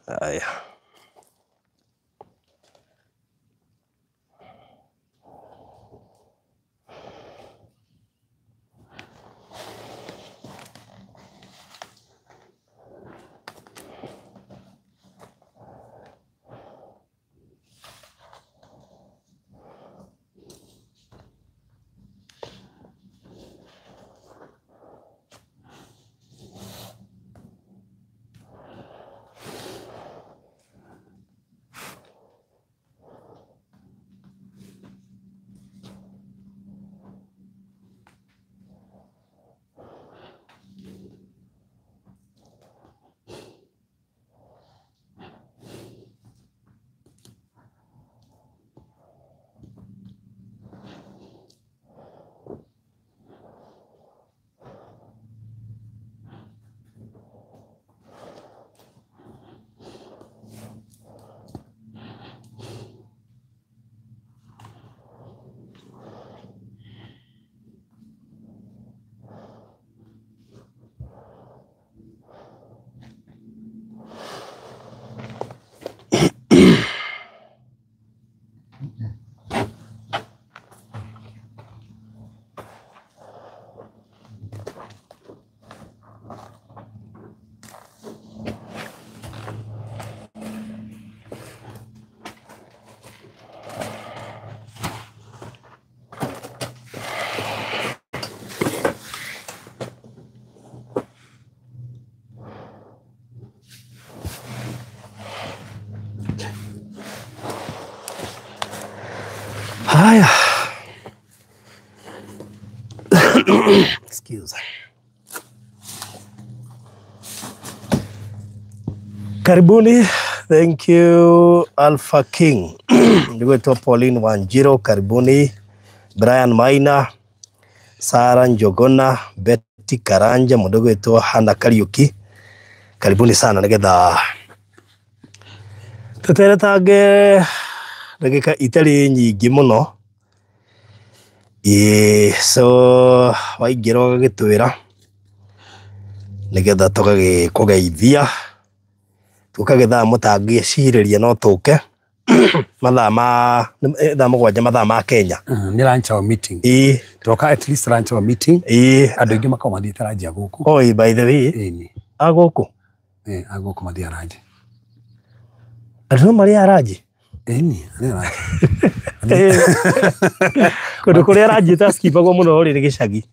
Haya. Haya. Excuse. Karibuni. Thank you Alpha King. Ndugu Pauline Wanjiro, karibuni. Brian Maina, Sara Njogona, Betty Karanja, mdogo wetu Hana Kariuki. Karibuni sana nigetha tuteretage ndagika itari nyingi muno. So waingiro gitwira nigetha tukagikugeithia tukagetha mutangie ciriria no tuke mathaa mugwanja mathaa ma Kenya ni lunch hour meeting toka at least lunch hour meeting andu ingi makoma thitaraji guku. Oh, by the way ni aguku aguku mathiaraji andu mari araji ni araji kundu kuria araji taskipagwo muno ri gicagi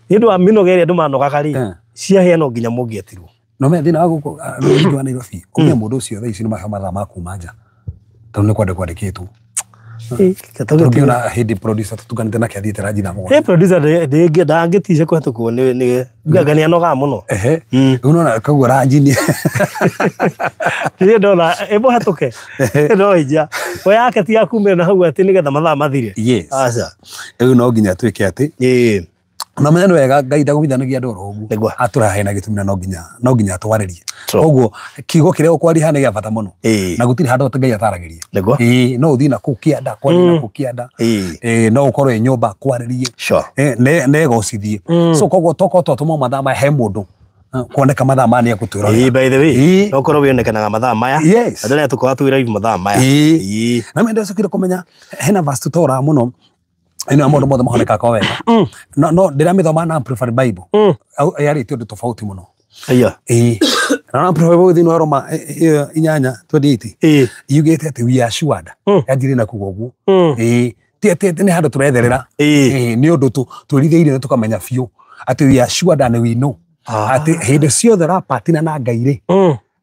nindu wa minogeria andu manoga kari cia heno nginya mungiatirwo no me thina aguku ndu wa Nairobi kumya mundu ucio thaa ici ni mahamara ma kumanja tondu ni kwende kwandikitwo Tugiona hidi producer tutuganite na kiathite raji na mugwa. Producer de ndangitice kwetukwo ni ngagania noga muno. Unaona kagwa raji ni. Ni dola ebo hatuke. No ija. Oyake ti akume na hau ati nigetha mathaa mathire. Yes. Aca. No nginya twike ati. Na manyano wega Ngai ndagumithanagia andu orogu. Aturahe na gitumina no nginya twaririe. Koguo kigo kiria ukwari hane gya bata muno. Na gutiri handu Ngai ataragirie. No uthi na kukianda kwari na kukianda. No ukorwe nyumba kwaririe. Ne gocithie. So koguo toko tumo mathaa ma he mundu. Kuoneka mathaa ma ni agutwira. By the way, no korwo wionekanaga mathaa maya. Andu ni tukwa twira hivi mathaa maya. Na mende sokire kumenya hena verse tutora muno. Ino amondo mothe mahoneka kwa wega. No ndiramithoma na Amplified Bible. Yari ti undu tofauti muno. Na Amplified Bible thino Roma 8:28. Yugete ati we are assured. Yajire na kugogu. Ti ni handu turetherera. Ni undu turithiire na tukamenya fiu ati we are assured and we know. Ati hinde ciothe rapatina na Ngai ri.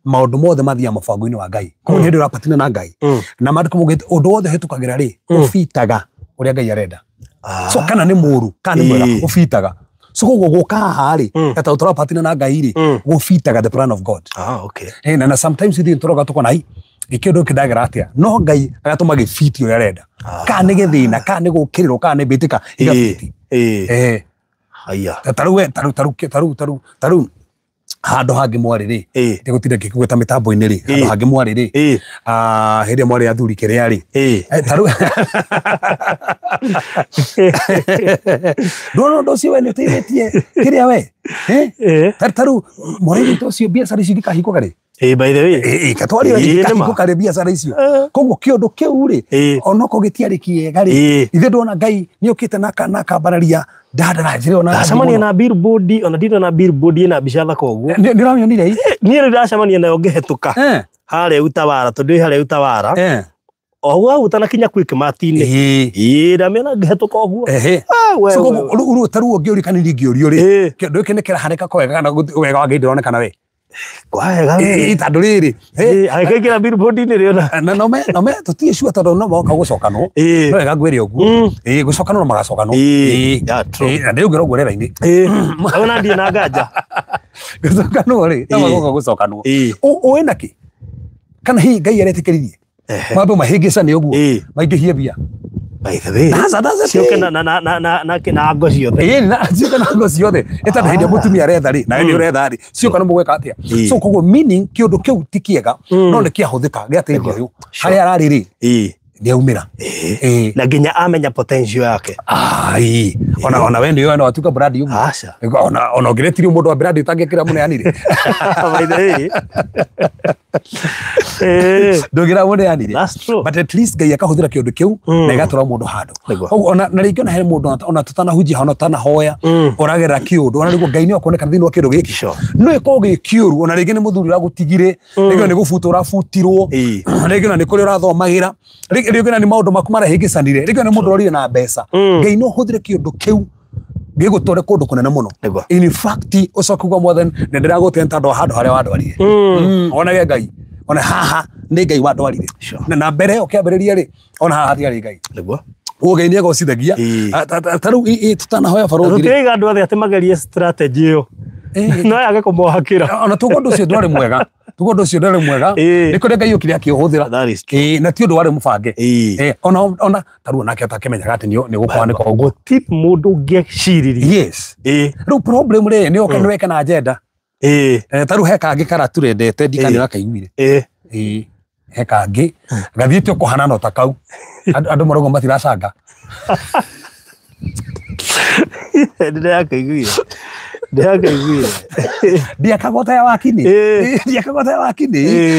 Maundu mothe mathia mubango-ini wa Ngai. Ko hinde rapatina na Ngai. Na maandiko mugite undu wothe hitukagira ri ufitaga uria Ngai arenda. So kana ni muru kana ni mwega ufitaga. So koguo guka hari ata uturapatina na Ngai ri ufitaga the plan of God. Okay. Na sometimes ithi turoga tukona hi ikindu kidagira atia no Ngai agatuma gifiti uria arenda. Kana ni githina kana ni gukirirwo kana ni bitika igafiti. Haya. Taru handu hangi mwari ri ndigutire ngikugweta mitambo-ini ri handu hangi mwari ri hindi mwari athuri kiria ri taru ndo cio we ni utiiretie kiria we taru mwari ri to cio biacara ici ndikahingũka ri by the way katwari kahinguka biacara icio koguo kĩũndũ kĩu rĩ onoko gĩtiarĩ kĩega rĩ ithe ndona Ngai nĩokĩte na kambararia ndadara njĩre ona ndacemania na billboard ona ndino na billboard ina bica thaka ũguo nĩũramĩonire niĩ ndacemania nayo ngĩhetũka harĩa Utawara tondũ harĩa Utawara oguo utanakinya Quick Mart-inĩ ndamĩona ngĩhetũka ũguo rĩu taruo ngĩũrikanirie ngĩũrio rĩ kĩndũ gĩkĩ nĩ kĩrahanĩka kwega kana wega wa Ngai ndĩronekana we kwega tondũ rĩrĩ agĩkĩra billboard-inĩ rĩona na nome tũtirĩ sure tondũ no moka gũcokanwo no wega ngwĩre ũguo gũcokanwo no magacokanwo na ndĩ ũngĩra ũguo rĩera-inĩ ona ndiĩ na nganja gũcokanwo rĩ no magoka gũcokanwo ũĩ nakĩ kana hihi Ngai aretĩkĩririe mambe mahĩngĩcane ũguo maingĩhie mbia by the way cioke na ngo ciothe cioke na ngo ciothe ĩtandũ hĩndĩ mũtumia aretha rĩ nawe nĩ ũretha rĩ cioka no mũgwĩka atĩa so koguo meaning kĩũndũ kĩu ti kĩega no nĩ kĩahũthĩka gĩateithia ũyũ harĩa ararĩ rĩ nĩaumĩra na nginya amenya potential yake ona we nĩwe watuĩka brand ũguo ona ũngĩretirio mũndũ wa brand ũtangĩkĩra mũneanire by the way ndũgĩra mũneanire but at least Ngai akahũthĩra kĩũndũ kĩu na ĩgatwara mũndũ handũ ona rĩngĩ ona he mũndũ ona tũtanahunjia ona tũtanahoya ũragerera kĩũndũ ona nĩguo Ngai nĩakuonekana thĩinĩ wa kĩũndũ gĩkĩ no ĩkorwo gĩ kĩũru ona rĩngĩ nĩ mũthuri ũragũtigire rĩngĩ nĩ gũbutwo ũrabutirwo rĩngĩ na nĩ kũrĩa ũrathomagĩra rĩngĩ na nĩ maũndũ maku marahĩngĩcanire rĩngĩ nĩ mũndũ ũrorire na mbeca Ngai no hũthĩre kĩũndũ kĩu gĩgũtware kũndũ kũnene mũno in fact ũcoke kuga Mwathani nĩ ndĩragũtĩra tondũ handũ harĩa wandwarire onage Ngai ona haha nĩ Ngai wandwarire na mbere ũkĩambĩrĩria rĩ ona haha hatiarĩ Ngai Ngai nĩ egocithagia tarĩu tũtanahoya barũthi tũtiga andũ othe atĩ magerie strategy ĩyo no yage kũmohakĩra ona tugo ũndũ ũcio ndwarĩ mwega nĩ kũrĩa Ngai ũkire akĩũhũthĩra na ti ũndũ warĩ mũbange ona tarĩu onake atakĩmenyaga atĩ nĩ gũkwanĩka ũguo ti mũndũ ũngĩciririe rĩu problem rĩ nĩ oka nĩ weka na agenda tarĩu he kangĩ kara turendete ndikani wakaiguire he kangĩ gathiĩte kũhana no ta kau andũ marauga matiracanga ndĩrakaiguire ndiakagota ya wakinĩ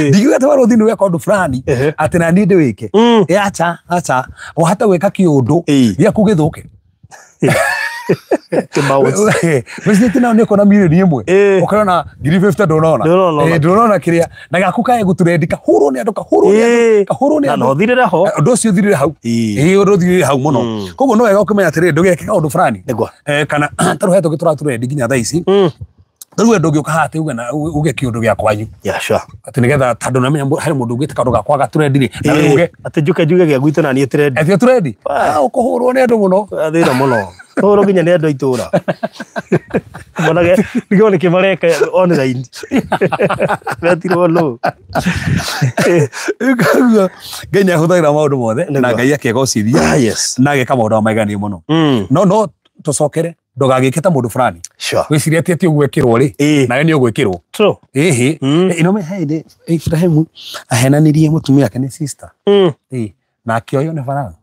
ndigiuga atĩ warũthi nĩ weka ũndũ fulani atĩ na niĩ ndĩwĩke acha wahata gwĩka kĩũndũ gĩaku gĩthũke President nao nĩko na milioni ĩmwe ũkona 50 ndũrona kĩrĩa na gaku kae gũturendika hũrwo nĩ andũ kahũrwo nĩ andũ no thirĩra ho ũndũ ũcio thirĩre hau ũndũ thirĩre hau mũno koguo no wega ũkĩmenya atĩrĩ ndũgeke kaũndũ fulani kana tarũ hetũ gĩtũratũrendi nginya thaa ici tarũ wendo ũngĩũka haha atĩ uge na uge kĩũndũ gĩa kwanyu atĩ nĩgetha tondũ namenya harĩ mũndũ ũngĩte kaũndũ gakwa gatũrendi rĩ na we uge atĩ njuke gĩa gwitũ na niĩ trendi atĩ trendi ũkũhũrwo nĩ andũ mũno thĩna mũno hũrwo nginya nĩ andũ a itũra monage nĩguo nĩ kĩmareka online metirwo no Ngai nĩ ahũthagĩra maũndũ mothe na Ngai akegocithia na ageka maũndũ maiganie mũno no tũcokere ndũgagĩke ta mũndũ fulani wĩciria atĩ ũguo ekĩrwo rĩ nawe nĩ ũgwĩkĩrwo inome hĩndĩ Ibrahimu ahenanirie mũtumia wake nĩ sister na akĩoywo nĩ Farao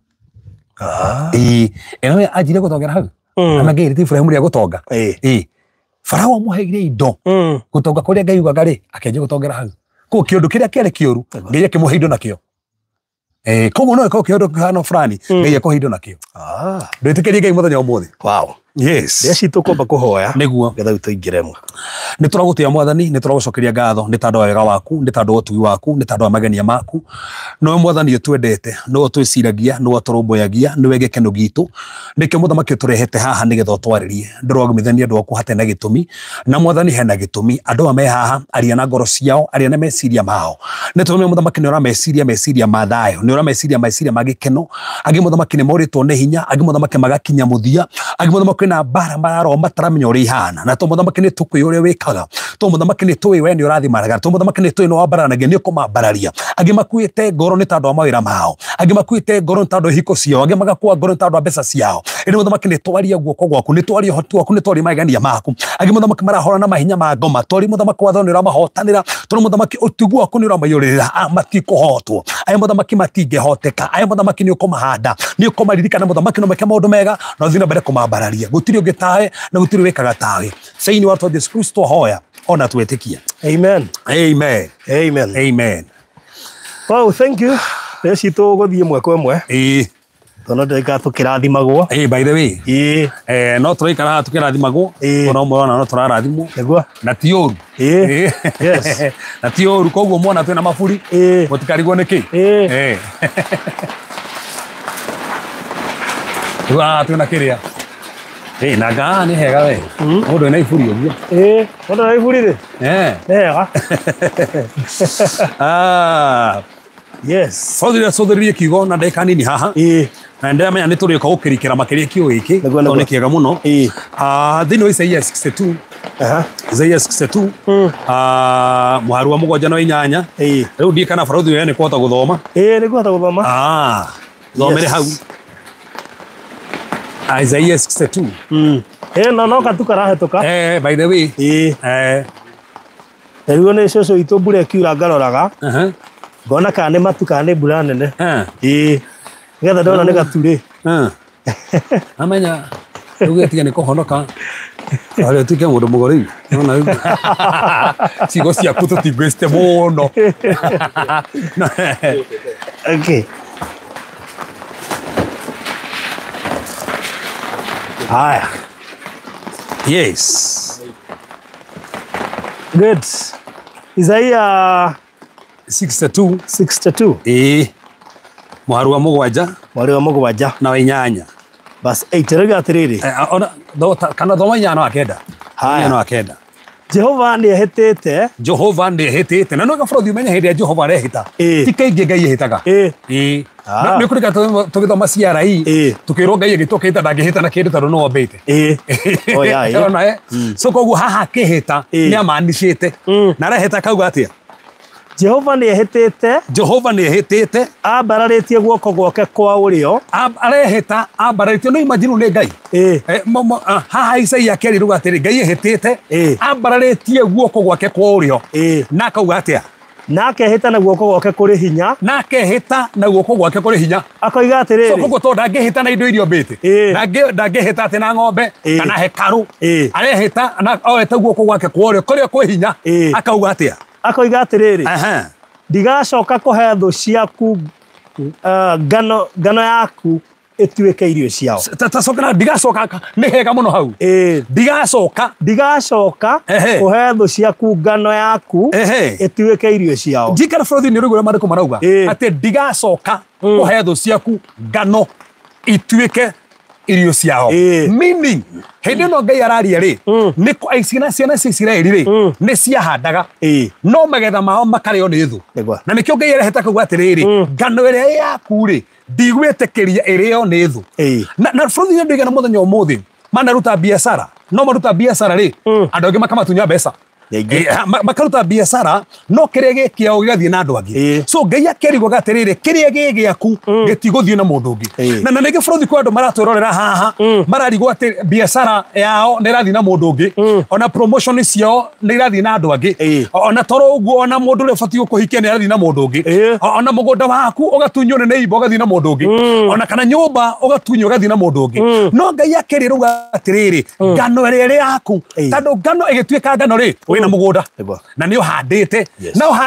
ĩno anjire gũtongera hau na Ngai rĩti Ibrahimu rĩa gũtonga Farao amũheire indo gũtonga kũrĩa Ngai ugaga rĩ akĩanjia gũtongera hau koguo kĩũndũ kĩrĩa kĩarĩ kĩũru Ngai akĩmũhe indo nakĩo koguo no ĩkorwo kĩũndũ kĩhana fulani Ngai akũhe indo nakĩo ndwĩtĩkĩrie Ngai mũthenya ũmũthĩ rĩaci tũkwamba kũhoya nĩguo getha tũingĩre mwe nĩ tũragũtĩĩa Mwathani nĩ tũragũcokeria ngatho nĩ tondũ wa wega waku nĩ tondũ wa ũtugi waku nĩ tondũ wa magenia maku no Mwathani ũtwendete no twĩciragia no tũrũmbũyagia nĩ wege keno gitu nĩkĩo mũthamaki ũtũrehete haha nĩgetha ũtwarĩrie ndũrogumithania andũ aku hate na gĩtũmi na Mwathani hena gĩtũmi andũ me haha aria na ngoro ciao aria na meciria mao nĩ tondũ mũthamaki nĩ ũrameciria ma thayũ nĩ ũrameciria ma gĩkeno angĩ mũthamaki nĩ morĩtwo nĩ hinya angĩ mũthamaki magakinya mũthia angĩ mũthamaki na bara mararo mataramenya ũrĩa ihana na to mũthamaki nĩ tũkwĩ ũrĩa wĩkaga to mũthamaki nĩ tũĩ we nĩ ũrathimanaga to mũthamaki nĩ tũĩ no wambaranagia nĩ ũkũmambararia angĩ makuĩte ngoro nĩ tondũ wa mawĩra mao angĩ makuĩte ngoro nĩ tondũ hiko ciao angĩ magakua ngoro nĩ tondũ wa mbeca ciao ĩrĩ mũthamaki nĩ twaria guoko gwaku nĩ twaria ũhoti waku nĩ twaria magania maku angĩ mũthamaki marahora na mahinya ma ngoma twaria mũthamaki watho nĩ ũramahotanĩra tondũ mũthamaki ũtugu waku nĩ ũramayũrĩrĩra matikũhotwo aya mũthamaki matingĩhoteka aya mũthamaki nĩ ũkũmahanda nĩ ũkũmaririkana mũthamaki no meke maũndũ mega na ũthiĩ na mbere kũmambararia gũtirĩ ũngĩ tawe na gũtirĩ wĩkaga tawe thĩinĩ wa Jesũ Kristo hoya ona twetikia. Amen. Amen. Amen. Amen. Well, thank you. Reci tũgũthiĩ mwe kwa mwe. Tondũ ndĩraikara tũkĩrathimagwo. By the way. No tũraikara tũkĩrathimagwo. Ona ũmwe ona no tũrarathimwo. Nĩguo. Na ti ũru. Yes. Na ti ũru koguo mwana twĩna maburi. Mũtikarigwo nĩkĩ. Twĩna kĩrĩa. Na ngaa nĩ hega we. Mũndũ ena iburi ũguo. Mũndũ ena iburi rĩ? Nĩ hega. Yes. Sothĩrĩrie kiugo na ndagĩka nini haha. Na ndĩramenya nĩ tũrĩũka gũkĩrikĩra makĩria kiugo gĩkĩ. Tondũ nĩ kĩega mũno. Thĩinĩ wa Isaia 62. Isaia 62. Mũhari wa mũgwanja na inyanya. Rĩu ndiĩ kana barũthi ũyũ nĩ kũhota gũthoma. Nĩ kũhota gũthoma. Thomere hau. Isaia 62. No katu karahĩtũka. By the way. Rĩu nĩ cũcũ itũ mbura ĩkiura ngaroraga. Ngona kana nĩ matu kana nĩ mbura nene. Nĩgetha ndona nĩ gaturĩ. Amenya rĩu gĩtiga nĩ kũhonoka. Arĩ ũtuĩke mũndũ mũgore. Ciugo ciaku tũtingwĩcite mũno. Okay. Haya. Yes. Good. Isaia 62. 62. Mũhari wa mũgwanja. Na wa inyanya. Verse 8. Rĩu atĩrĩrĩ. Kana thoma inyanya wa kenda. Inyanya wa kenda. Jehova nĩehĩtĩte. Jehova nĩehĩtĩte. Na no gabũrũthi ũmenye hĩndĩ ya Jehova arehĩta. Ti kaingĩ Ngai ehĩtaga. Nĩ kũrĩka tũgĩthoma CRI. Tũkĩrwo Ngai agĩtũkĩte ndangĩhĩta na kĩndũ tondũ no ombĩte. So koguo haha akĩhĩta nĩ amanicĩte. Na arehĩta kauga atĩa? Jehova nĩehĩtĩte. Jehova nĩehĩtĩte. Ambararĩtie guoko gwake kwa ũrĩo. Arehĩta ambararĩtie. No imagine nĩ Ngai. Haha Isaia akĩerirwo atĩrĩ Ngai ehĩtĩte. Ambararĩtie guoko gwake kwa ũrĩo. Na akauga atĩa? Nake hĩta na guoko gwake kũrĩ hinya. Nake hĩta na guoko gwake kũrĩ hinya. Akoiga atĩrĩrĩ. So koguo tondũ ndangĩhĩta na indo iria ombĩte. Ndangĩhĩta atĩ na ng'ombe kana hekarũ. Arehĩta na oete guoko gwake kwa ũrĩo kũrĩa kwĩ hinya. Akauga atĩa? Akoiga atĩrĩrĩ. Ndigacoka kũhe thũ ciaku ngano yaku ĩtuĩke irio ciao. Tacokana ndigacoka nĩ hega mũno hau. Ndigacoka kũhe thũ ciaku ngano yaku ĩtuĩke irio ciao. Njikara bũrũri-inĩ rĩu ũrĩa maandĩko marauga atĩ ndigacoka kũhe thũ ciaku ngano ituĩke irio ciao. Meaning hĩndĩ ĩno Ngai araria rĩ nĩ ciana cia Isiraeli rĩ nĩ ciahandaga no magetha mao makarĩo nĩ thũ. Na nĩkĩo Ngai areheta kuuga atĩrĩrĩ ngano ĩrĩa yaku rĩ ndigwĩtĩkĩria ĩrĩo nĩ thũ. Na bũrũri ũyũ ndũigana mũthenya ũmũthĩ manaruta biacara no maruta biacara rĩ andũ angĩ makamatunya mbeca. Makaruta biacara no kĩrĩa gĩkĩao gĩgathiĩ na andũ angĩ. So Ngai akĩrigwo atĩrĩrĩ kĩrĩa gĩgĩaku gĩtigũthiĩ na mũndũ ũngĩ. Na nĩkĩo bũrũri kwa andũ maratwĩrorera haha mararigwo atĩ biacara yao nĩ ĩrathiĩ na mũndũ ũngĩ. Ona promotion ciao nĩ irathiĩ na andũ angĩ. Ona toro ũguo ona mũndũ ũrĩa ũbatiĩ gũkũhikia nĩ arathiĩ na mũndũ ũngĩ. Ona mũgũnda waku ũgatunywo nĩ neighbor ũgathiĩ na mũndũ ũngĩ. Ona kana nyũmba ũgatunywo ũgathiĩ na mũndũ ũngĩ. No Ngai akĩrĩrwo atĩrĩrĩ ngano ĩrĩa yaku tondũ ngano ĩgĩtuĩka ngano rĩ wĩna mũgũnda na nĩ ũhandĩte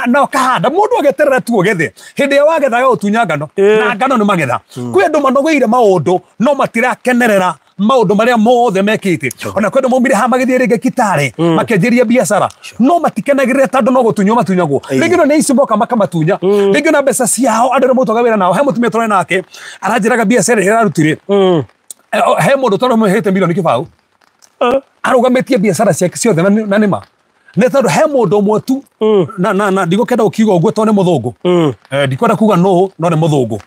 na ũkahanda mũndũ ageterera tu ũgethe hĩndĩ ĩyo wagethaga ũtunya ngano na ngano nĩ magetha. Kwĩ andũ manogeire maũndũ no matirakenerera maũndũ marĩa mothe mekĩte. Ona kwĩ andũ maumire haha magĩthiĩ rĩngĩ Kitale makĩanjĩria biacara no matikenagĩrĩra tondũ no gũtunywo matunyagwo. Rĩngĩ nĩ ici moka makamatunya rĩngĩ na mbeca ciao andũ arĩa mũtũga wĩra nao he mũtumia tũrĩ nake aranjĩraga biacara ĩrĩa ararutire he mũndũ tondũ mũhete milioni kĩbaũ arũgamĩtie biacara ciake ciothe na nĩma. Nĩ tondũ he mũndũ ũmwe tu na ndigũkenda gũkiuga ũguo tondũ nĩ mũthũngũ. Ndikwenda kuga no nĩ mũthũngũ.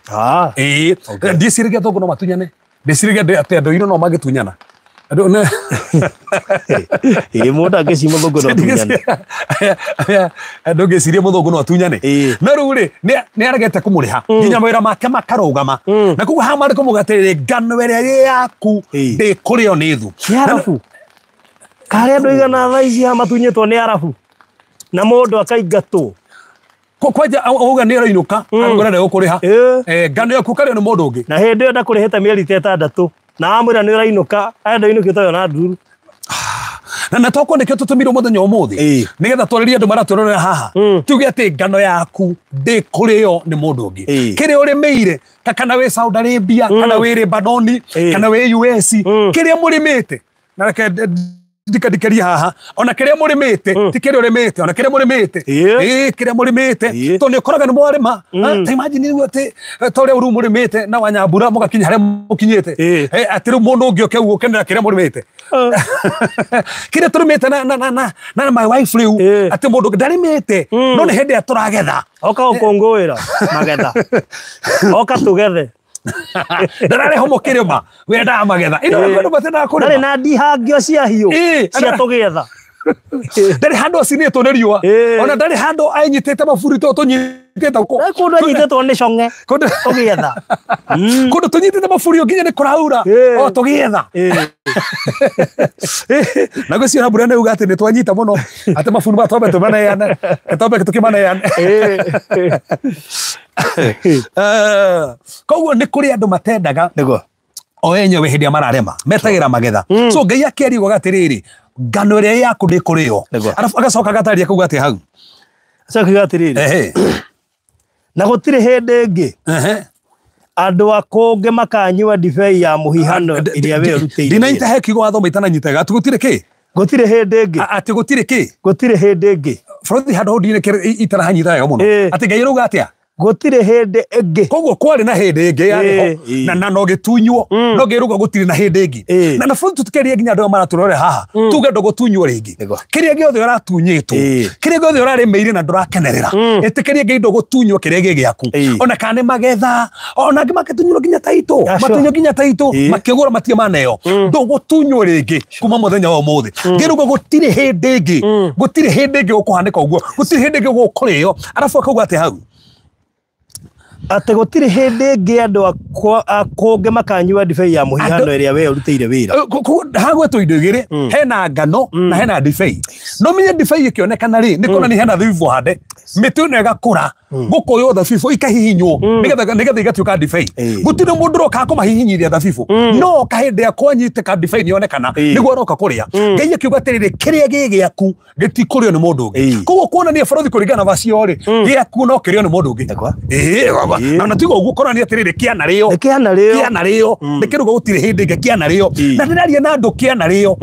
Ndiciragia athũngũ no matunyane. Ndiciragia atĩ andũ airũ no magĩtunyana. Mũndũ angĩciria mũthũngũ no atunyane. Andũ ngĩciria mũthũngũ no atunyane. No rĩu rĩ nĩ aregete kũmũrĩha nginya mawĩra make makarũgama. Na koguo haha maandĩko mauga atĩrĩrĩ ngano ĩrĩa ĩ yaku ndĩkũrĩo nĩ thũ. Kĩarabu karĩa andũ igana thaa ici matunyĩtwo nĩ arabu na mũndũ akaingatwo. Kwanja auga nĩ arainũka agũra nĩ gũkũrĩha ngano yaku karĩo nĩ mũndũ ũngĩ. Na hĩndĩ ĩyo ndakũrĩhĩte mĩeri ta 6 na amwĩra nĩ ũrainũka enda inũkĩte yo na nduru. na toko ndikio tutumiro muthenya umuthi nigetha twaririe andu maraturora haha tuge ati ngano yaku ndikurio ni mundu ungi kire urimeire kana we Saudi Arabia kana we Lebanon kana we US kire murimite na reke dikadikeria haha ona kire murimite tikire urimite ona kire murimite kire murimite to ni koraga ni mwarima ta imagine ni ati tore uru murimite na wanyambura mugakinya hare mukinyete ati ru mundu ungi okeu ukenera kire murimite kire turimite na my wife riu ati mundu ndarimite no ni hende aturagetha oka ukongowira magetha oka tugethe ndarare homo kirima wenda magetha ino kwenda batena kuri ndari na ndihangio cia hiu cia tugetha ndari hando sinetwo ni riua ona ndari hando ainyitete maburi to tunyitete ko kundu anyitete ni conge tugetha kundu tunyitete maburi nginya ni kuraura o tugetha na gũcio mbura nĩ uga atĩ nĩ twanyita mũno atĩ maburi ma twambe tũmaneane twambe tũkĩmaneane koguo nĩ kũrĩ andũ matendaga o enyewe hĩndĩ ĩrĩa mararema metagĩra magetha so Ngai akĩerirwo atĩrĩrĩ ngano ĩrĩa yaku ndĩkũrĩo arabu agacoka gataria kuga atĩ hau acokiga atĩrĩrĩ na gũtirĩ hĩndĩ ĩngĩ andũ akũngĩ makanyua ndibei ya mũhihano iria we ũrutĩire ndinaita he kiugo watho itananyitaga ati gũtirĩ kĩ gũtirĩ hĩndĩ ĩngĩ ati gũtirĩ kĩ gũtirĩ hĩndĩ ĩngĩ bũrũri handũ ndinĩ itarahanyita wega mũno ati Ngai arauga atĩa gũtirĩ hĩndĩ ĩngĩ koguo kwarĩ na hĩndĩ ĩngĩ yarĩho na no gĩtunywo no ngĩruga gũtirĩ na hĩndĩ ĩngĩ na bũrũri tũtikerie nginya andũ maraturore haha tuge ndo gũtunywo rĩngĩ kĩrĩa gĩothe ũratunyĩtwo kĩrĩa gĩothe ũrarĩmĩire na ndũrakenerera ĩtĩkĩrie Ngai ndo gũtunywo kĩrĩa gĩ gĩaku ona kana magetha ona angĩ makĩtunywo nginya taito matunywo nginya taito makĩgũra matie maneo ndo gũtunywo rĩngĩ kuma mũthenya wa ũmũthĩ ngĩruga gũtirĩ hĩndĩ ĩngĩ gũkũhanĩka ũguo gũtirĩ hĩndĩ ĩngĩ gũkũrĩo arabu akauga atĩ hau ate gũtirĩ hĩndĩ ĩngĩ andũ akũngĩ makanyua ndibei ya mũhihano ĩrĩa we ũrutĩire wĩra hagwetwo indo igĩrĩ hena ngano na hena ndibei no menye ndibei ĩkĩonekana rĩ nĩ kuona nĩ hena thabibu hande mĩtĩ ĩno ĩgakũra gũkũywo thabibu ikahihinywo nĩgetha igatuĩka ndibei gũtirĩ mũndũ ũroka kũmahihinyithia thabibu no kahĩndĩ akwanyitĩka ndibei nĩonekana nĩguo aroka kũrĩa Ngai akiuga atĩrĩrĩ kĩrĩa gĩ gĩaku gĩtikũrĩo nĩ mũndũ ũngĩ koguo kuonania bũrũri kũringana vacio rĩ gĩaku no kĩrĩo nĩ mũndũ ũngĩ na tigo ũguo korani atĩrĩrĩ kĩanarĩo nĩkĩruga gũtirĩ hĩndĩ ĩngĩ kĩanarĩo na ndĩraria na andũ kĩanarĩo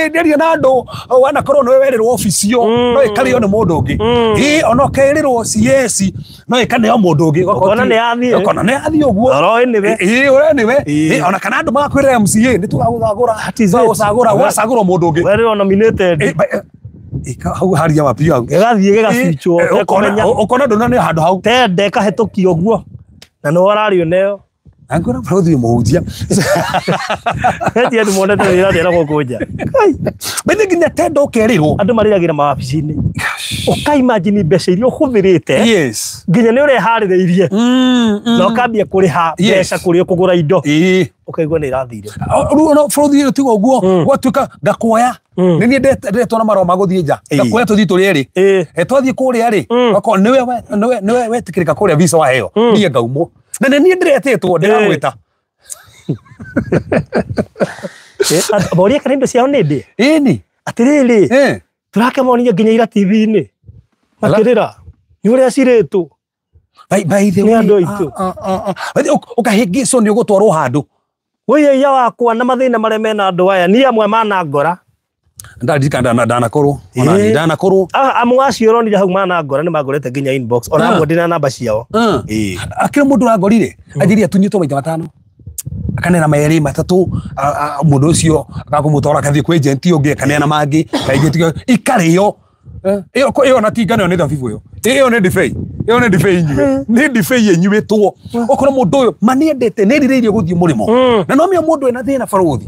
ndĩraria na andũ wanakorwo nĩwe werĩrwo oficio no ĩkarĩo nĩ mũndũ ũngĩ ona ũkerĩrwo CS no ĩkaneo mũndũ ũngĩ okona nĩ athiĩ ũguo ũrĩa nĩwe ona kana andũ makwĩrĩra MCA nĩ tũgagũcagũra mũndũ ũngĩ werĩrwo nominated hau haria mapio hau gĩgathiĩ gĩgabichwo ũkona ndona nĩ handũ hau tende kahĩtũkio ũguo na nĩ warario neo angora bũrũri mũhunjia hetia andũ monete wĩra ndĩra gũkũnja bende nginya tende ũkerĩrwo andũ marĩragĩra mawabici-inĩ ũkaimagine mbeca iria ũhũthĩrĩte nginya nĩ ũreharĩrĩirie na ũkambia kũrĩha mbeca kũrĩa kũgũra indo ũkaigua nĩ irathire rĩu ona bũrũri tiga ũguo gwatuĩka ngakuoya nĩ niĩ ndetwo na marũa ma gũthiĩ nja ngakuoya tũthiĩ tũrĩ erĩ twathiĩ kũrĩa rĩ gakorwo nĩwe wetĩkĩrĩka kũrĩa visa waheo niĩ ngaumwo na nĩ niĩ ndĩretĩtwo ndĩramwĩta boria kana indo ciao nĩ ndĩ ĩni atĩrĩrĩ tũrakemonia nginya ira TV-inĩ makĩrĩra nĩ ũrĩa cirĩtwo nĩ andũ aitũ ũkahĩngĩcwo nĩ ũgũtwarwo handũ wĩyaiya wakwa na mathĩna marĩa mena andũ aya niĩ amwe manangora ndaririkana ndanakorwo ona ni ndanakorwo amwe acio ũronire hau manangora nĩ mangorete nginya inbox ona amwe ndĩna namba ciao akĩrĩ mũndũ ũrangorire anjĩria atunyĩtwo maita matano akanena merĩ matatũ mũndũ ũcio agakũmũtwara akathiĩ kwĩ agent ũngĩ akanena mangĩ agent ikarĩo ĩyo na tingano ĩyo nĩ thabibu ĩyo nĩ ndibei nyue nĩ ndibei ĩnyuĩtwo ũkorwo mũndũ ũyũ maniendete nĩ erirĩirie gũthiĩ mũrĩmo na no mĩo mũndũ ena thĩna bũrũri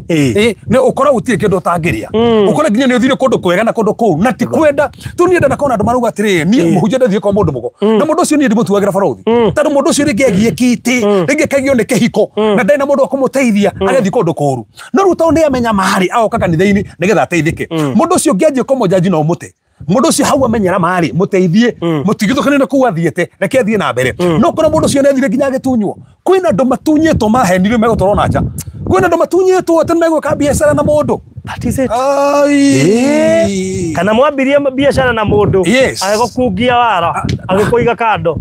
nĩ ũkorwo gũtirĩ kĩndũ ũtangĩrĩa ũkorwo nginya nĩ ũthire kũndũ kwega na kũndũ kũu na ti kwenda tu niĩ ndana andũ marauga atĩrĩrĩ niĩ mũhunjia ndathiĩ kwa mũndũ mũgo na mũndũ ũcio niĩ ndĩmũtuagĩra bũrũri tondũ mũndũ ũcio rĩngĩ agiĩkĩte rĩngĩ kaigio nĩ kĩhiko na ndarĩ na mũndũ wa kũmũteithia agathiĩ kũndũ kũũru no rĩu tondũ nĩ amenya marĩ agoka kanitha-inĩ nĩgetha ateithĩke mũndũ ũcio ũngĩanjia kũmũnjanji no mũte mũndũ ũcio hau amenyera marĩ mũteithie mũtigithũkanĩre kũu athiĩte reke athiĩ na mbere no kũrĩ mũndũ ũcio nĩathire nginya agĩtunywo kwĩna andũ matunyĩtwo mahenirio megũtwarwo na nja kwĩna andũ matunyĩtwo atĩ megwĩka biacara na mũndũ That is it. Kana mwambirie biashara na mundu agikukungia wara agikuiga kando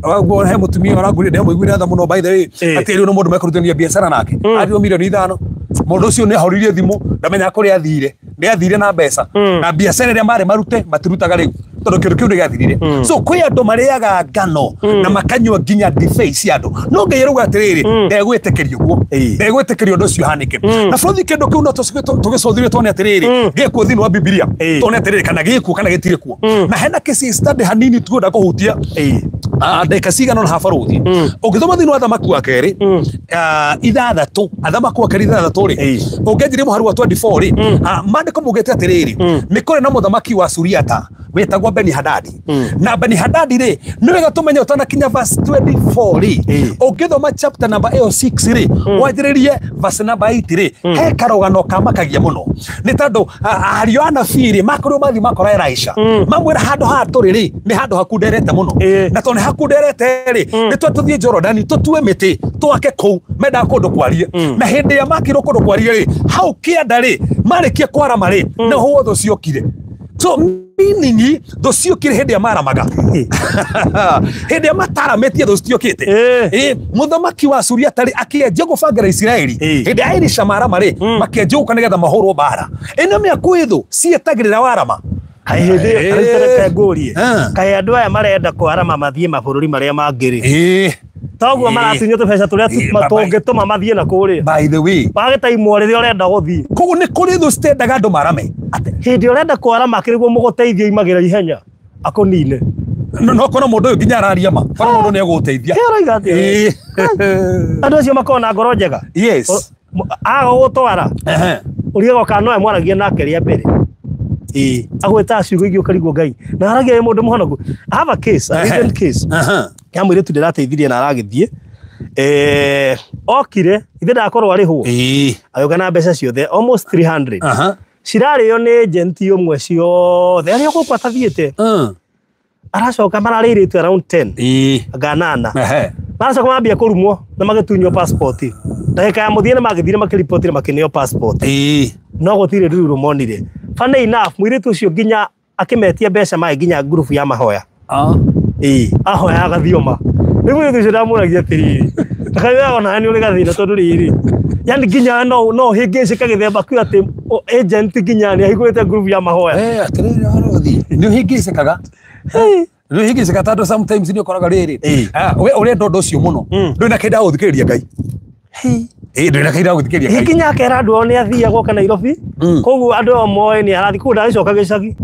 he mutumia warangurire ndemo igwira tha muno by the way atiri no mundu mekurutania biashara nake ario milioni 5 mundu ucio ni ahoririe thimu ndamenya kuri athire ni athire na mbeca na biashara ria mari marute matirutaga riu tondu kindu kiu ni gathirire so kwi andu mariaga ngano na makanywa nginya deface andu no ngeyerwa atiriri ndegwitikirio guo ndegwitikirio ndu ucio hanike na bũrũri kindu kiu no tugicothirie tone atiriri gikuo thini wa Biblia tone atiriri kana gikuo kana gitire kuo na hena case study hanini tugoda kuhutia ndeka cigana na habaruthi ungithoma thini wa Thamaki wa Keri ithathatu Thamaki wa Keri ithathatu ri ungenjire muharu wa 24 ri mandiko mugete atiriri ni kuri na muthamaki wa Suriata wetagwo Beni-Hadadi na Beni-Hadadi ri ni wega tumenya utana kinya verse 24 ri ungithoma chapter number 6 ri wajiririe verse number 8 ri he karogano kamakagia muno ni tondu ario anabiri makorio mathi makora Elisha mamwira handu ha turi ri ni handu hakunderete muno na tone hakunderete ri ni tuthie Jordan tutue miti twake kou menda kundu kwarie na hindi ya makiro kundu kwarie ri hau kianda ri marikie kwara mari na huotho ciokire so meaning those ciokire hindi ya maramaga hindi ya matarametie those ciokite muthamaki wa Suriata ri akienje gubangera Israeli hindi ya Elisha maramari makienje ukanigetha mahurwo bara ino miakwithu cietagirira warama Hindi aritereka ngurie kae andu aya marenda kwarama mathie mabũrũri maria mangiri toguo maratunyo tubeca turia tungituma mathie na kuria by the way bagita imwe riria urenda guthie koguo ni kuri thu stendaga andu marame hindi urenda kwarama kiriguo muguteithia imagira ihenya akunine no kono mundu nginya araria ma kono mundu ni eguteithia heroiga ati andu acio makona ngoro njega yes agutwara urigo kana no mwaragia nake ria mbere agweta ciugo igio karigwo Ngai na aragia mundu muhonoku I have a case a recent case ya mwire tu ndirateithirie na aragithie okire ithe ndakorwo arihwo ayogana mbeca ciothe almost 300 cirario ni agent umwe ciothe aria gukwa tathiete aracoka marariritu around 10 ganana maracoka mambia kurumwo na magitunyo passport ndagika ya muthie na magithire makiripoti na makineo passport no gutire ruru monire funny enough mwiritu ucio nginya akimetia mbeca mai nginya group ya mahoya ahoya agathioma ni mwiritu ucio ndamuragia tiriri akaiwa ona ni uri gathina tondu riri yani nginya no hingicika githemba ku ati agent nginya ni ahigurite group ya mahoya atiriri arothi ni hingicikaga ni hingicika tondu sometimes ni ukoraga riri we urenda undu ucio muno ndwina kinda uthikiriria Ngai ndwina kinda uthikiriria Ngai nginya kera andu oni athia goka Nairobi koguo andu omoe ni arathi ku ndacoka gicagi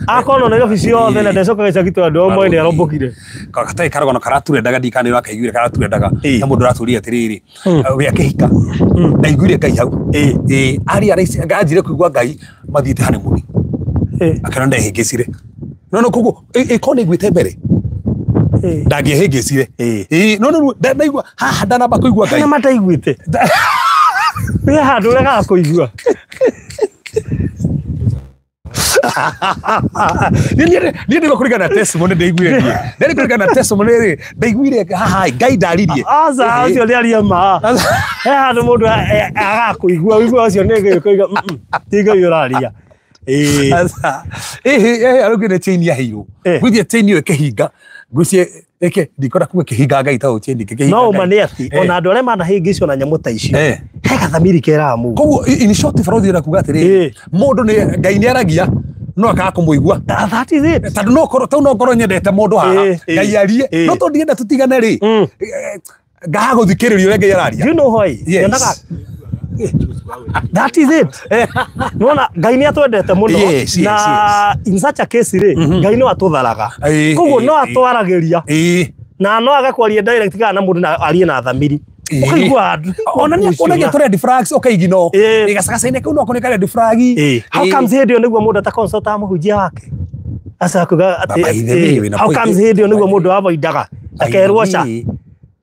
akono Nairobi ciothe na ndacoka gicagi tu andu omoe ni arombokire katai karogano karaturendaga ndikanira akaiguire karaturendaga na mundu araturia atiriri we akihika ndaiguire Ngai hau ari araisi ngajire kuigua Ngai mathiite honeymoon akana ndahingicire no koguo ikone igwite mbere ndangihingicire no ndaigua haha ndanamba kuigua Ngai na mataiguite we handu rega kuigua ni ndiko kurigana testimony ndaiguire ni kurigana testimony ndaiguire haha Ngai ndaririe aza acio ni aria ma handu mundu agakuigua wigua acio ni kuiga tiga yuraria arugire chaini ya hiyo guthie chaini yo kehinga gucie eke ndikora kuwe kehinga Ngai ta uchendi kehinga no mane ati ona andu aria manahingicio na nyamu ta icio he gathamiri keramu koguo in short farothi ra kuga atiri mundu ni Ngai ni aragia no akaka kumuigua that is it tondu no koro tau no koro nyendete mundu haha Ngai arie no to ndienda tutigane ri ngaha guthikiririo ria Ngai araria you know why yendaga that is it nona Ngai ni atwendete muno na in such a case ri Ngai no atutharaga koguo no atwaragiria na no agakwaria direct kana mundu na arie na thamiri ukaigua andu ona ni akunagia to red flags ukaigino igacagacaine kau no kunika red flag how comes hindio niguo mundu ta consult amahujia wake asa kuga ati how comes hindio niguo mundu avoidaga akerwo cha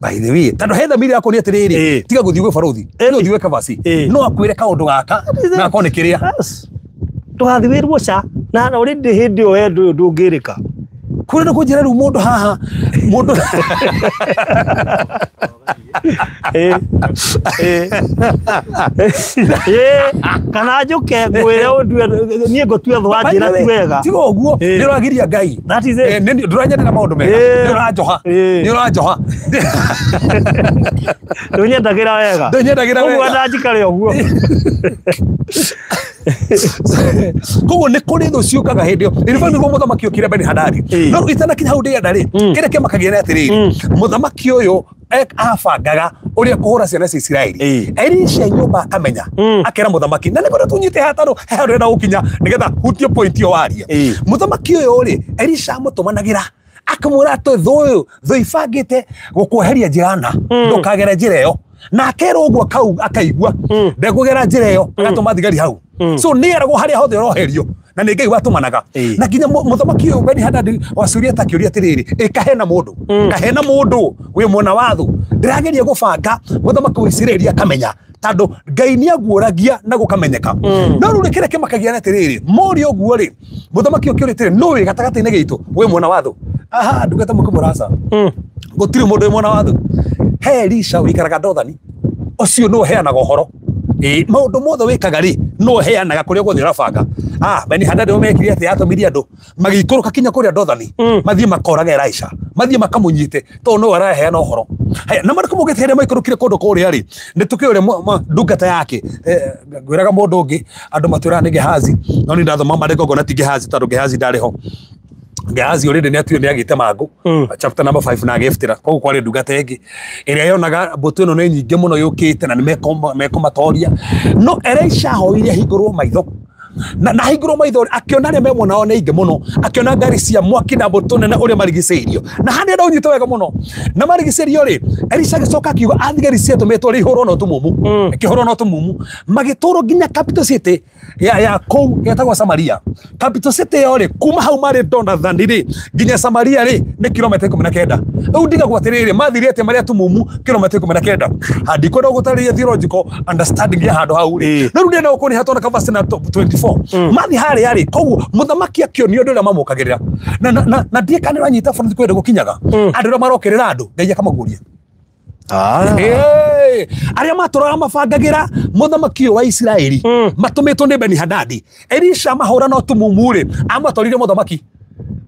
by the way tando he thamiri yako ni atiriri tiga guthii gwe farothi no thiwe kabasi no akwire kaundu gaka na akone kiria tugathirwo cha na uri ndi hindi o endu ndungirika kuri no kunjira ru mundu haha mundu Kana njuke ngwire undue nie ngotue thwa njira ti wega tigo uguo ni ragiria Ngai that is it ni nduranyendera maundu mega ni uranjoha ndunyendagira wega uguo ndanjikare uguo koguo ni kuri thu ciukaga hindi yo irifa niguo muthamaki ukire Beni Hadadi no itanakinya hau ndi ndari kire kiamakagia ni atiriri muthamaki uyu afangaga uria kuhura ciana cia Isiraeli Elisha nyumba akamenya akera muthamaki na niguo tunyite hatano he na ukinya nigetha hutio point yo waria muthamaki uyu ri Elisha mutumanagira akamura to thu ifangite gukuheria njirana ndukagera njira yo na akero uguo kau akaigua ndegugera njira yo agatuma thigari hau so ni erago haria hothe roherio na ni Ngai watumanaga na kinya muthamaki uyu Beni Hadadi wacuria ta kiuria tiriri kahena mundu wi mona wathu ndirageria gubanga muthamaki wa Isiraeli akamenya tando Ngai ni aguoragia na gukamenyeka no ru rekere kimakagia na tiriri mori uguo ri muthamaki ukiuri tiriri no wi gatagati-ini gitu wi mona wathu aha ndugata mukumurasa gutiri mundu wi mona wathu he Elisha wikaraga Dothani ucio no heanaga uhoro maundu mothe wikaga ri no heanaga kuria guthira rabanga Beni Hadadi omekire ati atomiria andu magikuruka kinya kuria Dothani mathie makoraga Elisha mathie makamunyite to no araheana uhoro na mariko mugite here maikurukire kundu kuria ri ni tukiure ndungata yake gwiraga mundu ungi andu matwira ni Gehazi no ni ndathoma mariko gona ti Gehazi tondu Gehazi ndariho Gehazi already ni atuyo ni agite mangu chapter number 5 na ageftira koguo kwari ndungata ingi iria yonaga mbutu ino ni nyinge muno yukite na ni mekomatoria no Elisha hoirie hingurwo maitho na hingurwo maitho akiona ria memwo nao ni inge muno akiona ngari cia mwaki na mbutu nene uria marigiceirio na hande ndo nyito wega muno na marigiceirio ri Elisha gicoka akiuga athigari cia tumetwo ri horo no tumumu kihoro no tumumu magituro ginya capital city ya kou getagwo Samaria capital city yo ri kuma hau mari Dothani ri ginya Samaria ri ni kilomita 19 u ndiga gwatiriri mathirite maria tumumu kilomita 19 hadi kwenda gutariria theological understanding ya handu hau ri no runde na ukoni hatona verse 24 mathi hari yari koguo muthamaki akionio ndio mamukagirira na ndie kanira nyita bũrũri kwenda gukinyaga andu ria marokirira andu Ngai akamaguria aria maturaga mabangagira muthamaki wa Isiraeli matumitwo ni Beni Hadadi Elisha mahura no tumumu ri amatwarire muthamaki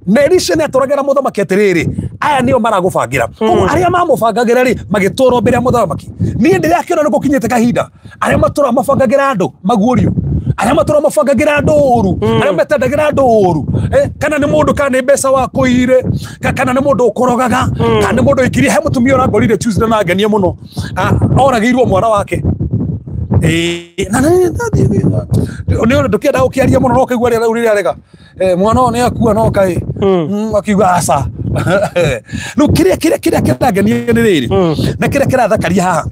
na Elisha ni aturagira muthamaki atiriri aya nio maragubangira koguo aria mamubangagira ri magitwaro mbere ya muthamaki ni ndire akira ni gukinyite kahinda aria maturaga mabangagira andu maguorio aria maturaga mabangagira andu uru aria metendagira andu uru kana ni mundu kana mbeca wa kuire kana ni mundu ukorogaga kana ni mundu ikiria he mutumia ora ngorire Tuesday na ngenia muno oragiirwo mwana wake na ni ndukienda ukiaria muno no kaigua ria arega mwana ni akua no kai akiuga asa no kiria ngenia ni riri na kiria thakaria haha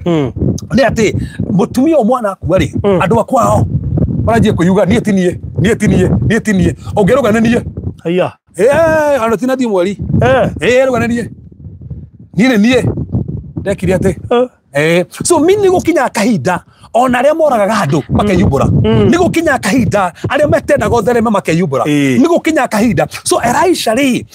ni ati mutumia o mwana akua ri andu akwao marajie kuyuga nie tinie ongeruga nenie haya ano tina di mweri ruga nenie nie ndekire ate so mini gukinya kahinda ona ria moraga andu makeyumbura ni gukinya kahinda aria metenda gotherema makeyumbura ni gukinya kahinda so Elisha ri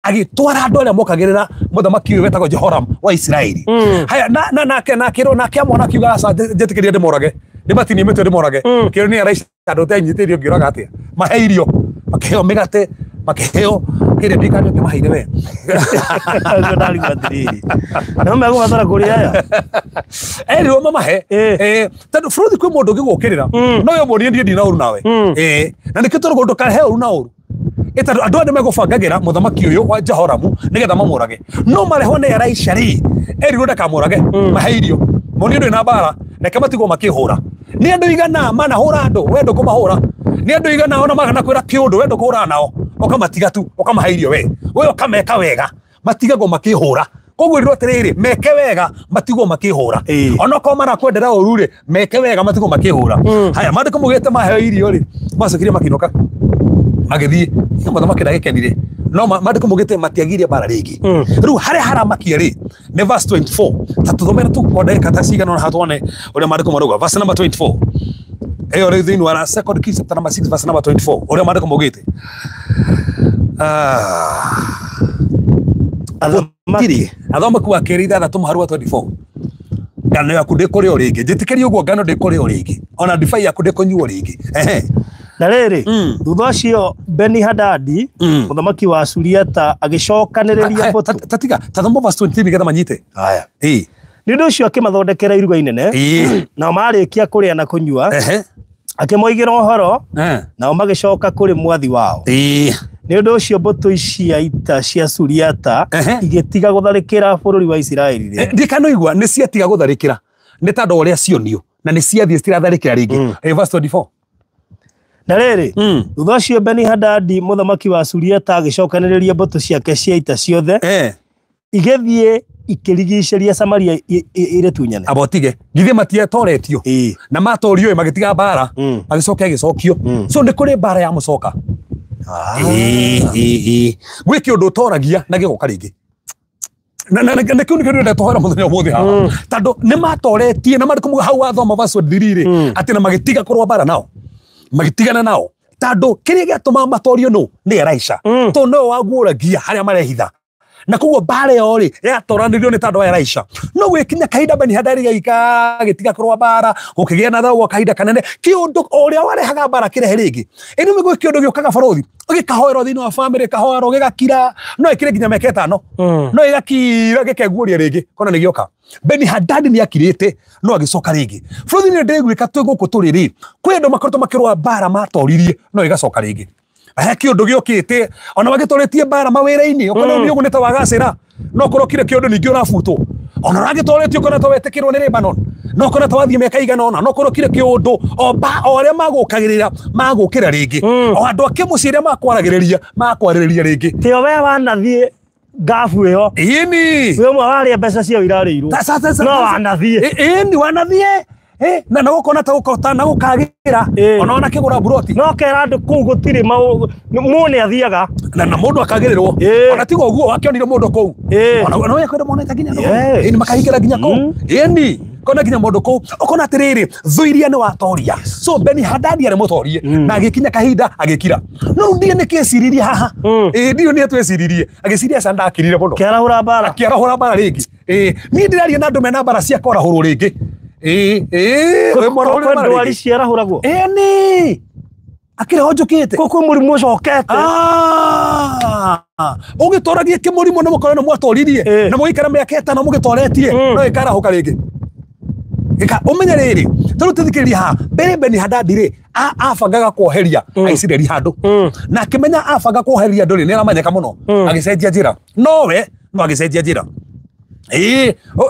agitwara andu aria mokagirira muthamaki uyu wetagwo Jehoram wa Isiraeli haya na kiro na kia mwana kiuga asa njetikirie ndimorage ndimatinie mitwe ndimorage kiro ni Elisha andu tenyitirio ngiraga atia maheirio makeheo migate makeheo kire ndikani mahaire we ndari madiriri no mego batara kuria aya ro mama he tando bũrũri kwi mundu ngigukirira no yo mori ndie ndina uru nawe na nikitoro gundu kahe uru na uru etando andu ande megubangagira muthamaki uyu wa Jehoramu nigetha mamurage no mareho ne Elisha ri ro ndakamurage maheirio moni ndu na bara na kamatigo makihura ni andu igana mana hura andu wendo kumahura ni andu igana ona magana kwira kiundu wendo kuhura nao okamatiga tu okamahairio we okameka wega matigago makihura koguo ndo atiriri meke wega matigo makihura ona ko mara kwendera urure meke wega matigo makihura haya mandiko mugete mahairio ri macokire makinoka magithii muthamaki ndagikenire no mandiko mugete matiagirie bara ringi riu hara makieri ne verse 24 tatuthomera tu kwa dakika tasigana na hatone ule mandiko maruga verse number 24 eyo ri thini wa second Kings chapter number 6 verse number 24 ule mandiko mugete athoma kuwa kerida na tumaharua 24 ngano yaku ndikurio ringi njitikirie uguo ngano ndikurio ringi ona divai yaku ndikunyuo ringi na riri thutha cio Beni Hadadi muthamaki wa Suriata agicokaniriria mbotu tatiga tathomo verse 23 nigetha manyite haya ni ndu ucio akimathondekera iruga inene na marikia kuria na kunyua akimoigira uhoro na magicoka kuri mwathi wao ni undu ucio mbotu cia ita cia Suriata igitiga gutharikira bururi wa Israeli ndikanoigua ni ciatiga gutharikira ni tando uria cionio na ni ciathie citiratharikira ringi verse 24 na riri thutha ucio Beni Hadadi muthamaki wa Suriata agicokaniriria mbotu ciake cia ita ciothe igethie ikirigiceria Samaria ire tunyane abotige githie matietoretio na matorio magitiga bara agicoka agicokio so ni kuri bara ya mucoka gwiki undu toragia na gigoka ringi na kiu nikio ndenda tohera muthenya umuthi haha tando ni matoretie na marikumu hau athoma verse 3 ati na magitiga kurwa bara nao magitigana nao tando kiria giatuma matorio no ni Elisha to no waguuragia haria marehitha na kugo bare yori yatoranirio ni tando wa Elisha no gwikinya kahinda Beni Hadadi gaika gitiga kurwa bara gukigia na thawo kahinda kanene kiundu uria warehaga bara kirehe ringi ino migo kiundu giokaga barothi ugikahoero thini wa family kahoero gigakira no ikire nginya meke 5 no igakira gikeguoria ringi kona ni gioka Beni Hadadi ni akirite no agicoka ringi bũrũri ni ndegwika twi guku turi ri kwi andu makoretwo makirwa bara matoririe no igacoka ringi kiundu giokite ona magitoretie bara mawira-ini ukona ni ugu nita wagacira no korokire kiundu ningi urafutwo ona ragitoretio kana tawetekirwo ni Lebanon no kona tawathie meka igana ona no korokire kiundu o aria magukagirira magukira ringi o andu akimuciria makwaririria ringi tio we wanathie gafu yo ini we mwari mbeca cia irariirwo no wanathie ini wanathie na no kona ta ukota na ukagira ona ona kigura buroti no kera andu kuu gutiri mune athiaga na mundu akagirirwo ona tigo uguo wakionire mundu kuu ona no yakwenda moneta ginya no ni makahikira ginya kuu ni kona ginya mundu kuu ukona atiriri thuiria ni watoria so Beni Hadadi ari mutorie na agikinya kahinda agikira no ndie ni kiciririe haha ndio ni atweciririe agiciria sanda akirire muno kiarahura bara ringi ni ndiraria na andu mena bara cia korahurwo ringi we mwana uri ndwari ciarahuragwo ni akire honjukite kuko murimu ucokete ugitoragie kimurimu no mukorana mwatoririe na muikara miaka 5 mugitoretie no ikarahuka ringi umenye riri turu tuthikiriria ha Beni Hadadi ri afangaga kuoheria Aisiraeli handu na akimenya afanga kuoheria nduri ni aramanyeka muno agicenjia njira nowe no agicenjia njira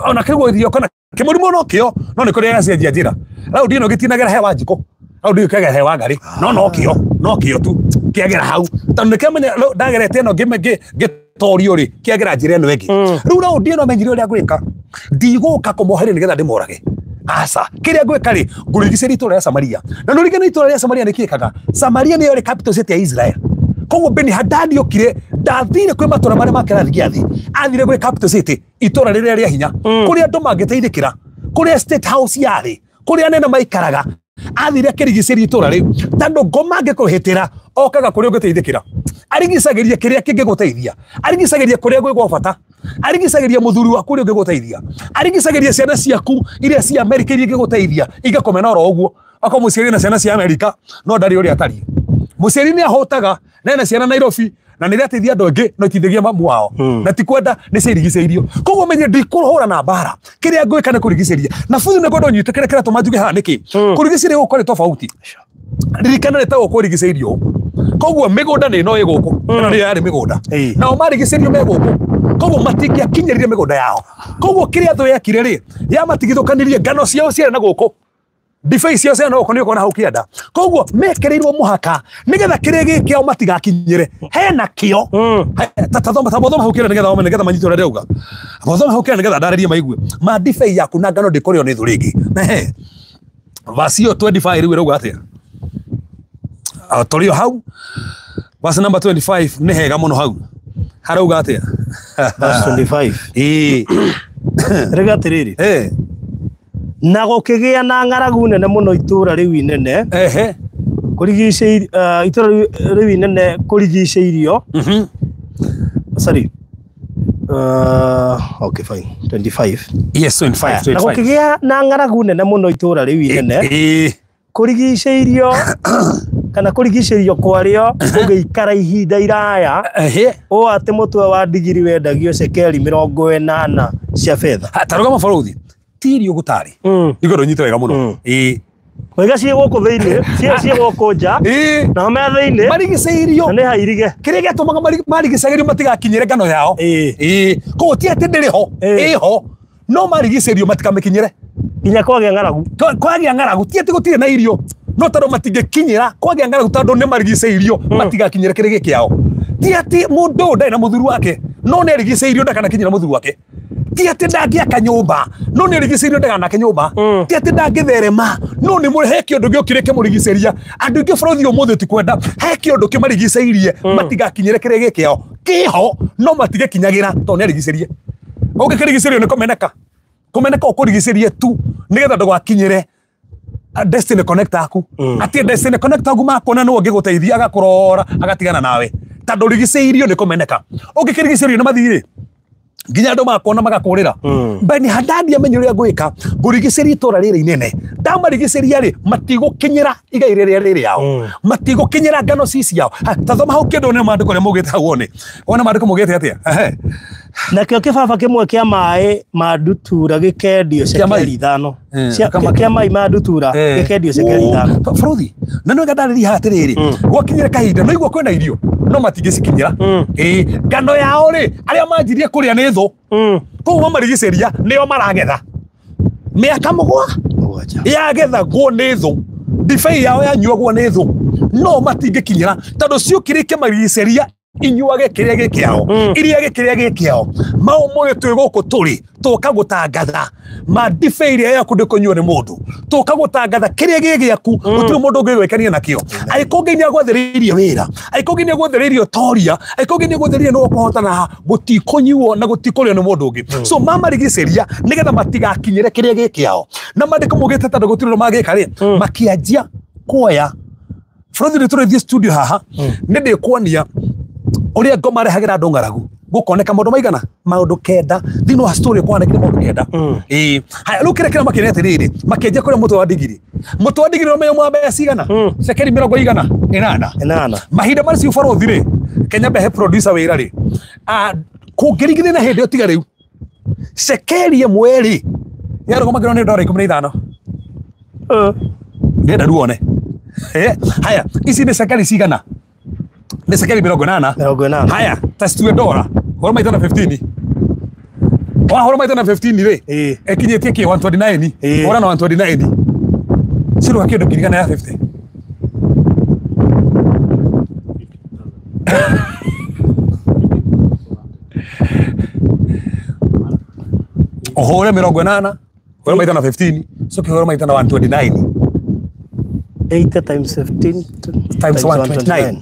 ona kigwithio kana kimurimu no kio no ni kuria acenjia njira rau ndino gitinagera hewa njiko rau ndino kagera hewa ngari no kio tu kiagera hau tanu nikemenya ndagerete no gitorio ri kiagera njira eno engi riu rau ndino menyire uria gwika ndiguka kumuoheria nigetha ndimorage asa kiria gwika ri ngurigiciri itura ya Samaria na nurigana itura ya Samaria nikikaga Samaria ni yori capital city ya Israel koguo Beni Hadadi okire ndathire kwi matura maria makirathi giathi athire gwi capital city itura riria ria hinya kuria andu mangiteithikira kuria state house yari kuria nene maikaraga athire akirigiciri itura riu tando ngoma angikuhitira okaga kuria ungeteithikira arigicagiria kiria kingiguteithia arigicagiria kuria gwi gwa bata arigicagiria muthuri waku uria ungiguteithia arigicagiria ciana ciaku iria cia America iria ingiguteithia igakomena oro uguo akomuciari na ciana cia America no ndari uria atari muciari ni ahotaga nene ciana Nairobi na ni rateithia andu engi no itithagia mamu wao na tikwenda ni cirigiceirio koguo menye ndikuhura na bara kiria ngwika ni kurigiceria na futhi ni gondo nyite kire tumajuge ha niki kurigiceria gukore tofauti ririkana ni tawo kurigiceirio koguo migunda ni no iguku na ni yari migunda na o marigiceirio meguku koguo matingia kinyirire migunda yao koguo kiria thu yakire ri ya matigithukanirie ngano ciao ciare na guku divai ciao ciare no konio kona hau kianda koguo mekereirwo muhaka nigetha kiria gikiao matigakinyire hena kio tathoma hau kianda nigetha manyitore reuga thoma hau kianda nigetha ndaririe maigue ma divai yaku na ngano ndikurio ni thuringi na vasio 25 riu reuga atia torio hau verse number 25 ni hega muno hau harauga atia verse 25 rega tiriri na gukigia na ng'aragu nene muno itura riu inene kurigiceirio itura riu inene kurigiceirio sorry Okay, fine. 25. Yes, 25. Na gukigia na ng'aragu nene muno itura riu inene. Kurigiceirio kana kurigiceirio kwario ugiikara ihinda iraya. O ati mutwe wa ndigiri wendagio cekeri 80 cia fedha. Taruga mabaruthi. Tirio gutari. Igoro nyite wega muno. Wega cie guku thiini, cie guku nja. Na me thiini. Marigiceirio. Na ne hairige. Kire gatumaga marigiceirio matigakinyire ngano yao. Ko ti ati ndiriho. Iho. No marigiceirio matikamikinyire. Inya kwage ng'aragu. Kwage ng'aragu ti ati gutire na irio. No taro matigekinyira kwage ng'aragu tando ne marigiceirio matigakinyire kire gikiao. Ti ati mundu ndai na muthuru wake. No ne rigiceirio ndakana kinyira muthuru wake. Ti ati ndangiaka nyumba no ni rigiceirio ndaganake nyumba. Ti ati ndangitherema no ni muhe kiondu giokire kimurigiceria andu ingi bũrũri ũmũthĩ ti kwenda he kiondu kimarigiceirie matigakinyire kire gikiao kiho no matigekinyagira to ni rigiceirie ungikirigicerio ni kumeneka ukurigicerie tu nigetha ndũgakinyire Destiny Connector aku ati Destiny Connector aku makona no ngiguteithia agakurora agatigana nawe tando rigiceirio ni kumeneka ungikirigicerio ni mathiri nginya ndo makona magakurira Beni Hadadi amenye uria gwika ngurigiceria itura riri inene ndamarigiceria ri matigukinyira igaire riri yao matigukinyira ngano sisi yao tathoma hau kindu ne mandiko ne mugite wone ona mandiko mugite atia na kio kibaba kimwe kia mai madutura gikendio cekeri 5 kia mai madutura gikendio cekeri 5 Fruthi na no ngadari hatiriri gwakinyira kahinda no igwa kwena irio no matigicikinyira ngano yao ri aria manjirie kuria ni thu ko marigiceria nio maragetha miaka mugwa yagetha go ni thu ndibei yao yanyuagwo ni thu no matingikinyira tando ciukirike marigiceria inyuage kiria gikiao iria gikiria gikiao maumo twi guku turi tukagutangatha ma ndibei iria yaku ndikunyuo ni mundu tukagutangatha kiria gigiaku gutiri mundu ungigwekania nakio aikonginya gwathiririe wira aikonginya gwathiririe toria aikonginya gwathiririe no kuhotana gutikunyuo na gutikurio ni mundu ungi so mama rigiceria nigetha matigakinyire kiria gikiao na mandiko mugite tando gutiri no magika ri makianjia kuoya Fruthi ni turi studio haha nindi kuonia uria ngoma rehagira andu ng'aragu gukoneka maundu maigana maundu kenda thini wa story kwa nekire maundu kenda haya rukire kira makinete riri makenje kuria mutwe wa ndigiri no meyo mwa mbeca cigana cekeri 8 mahinda mari ciu baruthi ri Kenya behe producer wira ri kungirigire na hindi otiga riu cekeri imwe ri yarugomagirwo ni $15 ndenda ruone haya ici ni cekeri cigana ni cekeri 80 haya tasiwe $1 horo maitana 15 horo maitana 15 ri ekinyetie ki 129 hora na 129 siro hakindo kirigana ya 50 horo 80 horo maitana 15 so ki horo maitana 129 8 times 15 times 129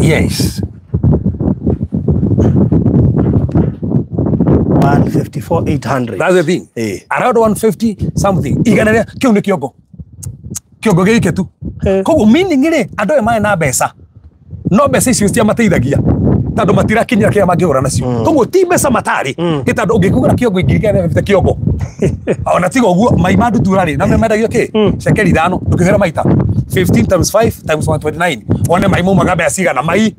yes 154,800 that's the thing around 150 something igana kiu ni kiongo gike tu koguo meaning ri andu e mai na mbeca no mbeca icio cia mateithagia tando matirakinyira kia mangihura nacio koguo ti mbeca matari tando ungikugura kiongo ingirigana na kiongo ona tigo guo mai madutura ri na memendagio ki cekeri 5 ndukihera maita 15 times 5 times 129 one mai mo magabe cigana mai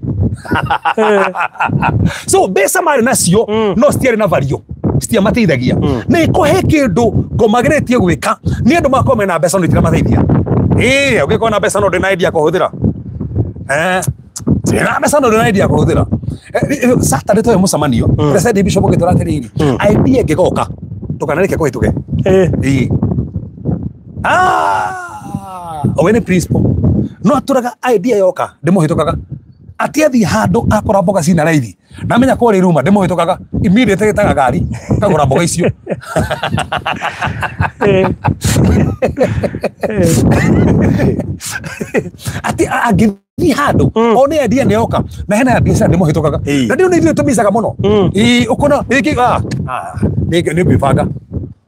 so mbeca mari nacio no stiari na value stia mateithagia ni kuhe kindu ngomageretie gwika ni andu makome na mbeca no itira mateithia ugikona na mbeca no ndina idea kuhuthira na mbeca no ndina idea kuhuthira Saturday to musamanio president bishop gitora tiriri idea ngigoka tukanarike kuhituke owene principle no aturaga idea yoka ndimuhitukaga atiathi handu akora mboga cina raithi namenya ko ri ruma ndimuhitukaga immediate gitaga gari kagura mboga icio ati agithi handu one idea ne yoka na hena idea ndimuhitukaga na ndio ndio tumisaga muno ukona iki ni bifanga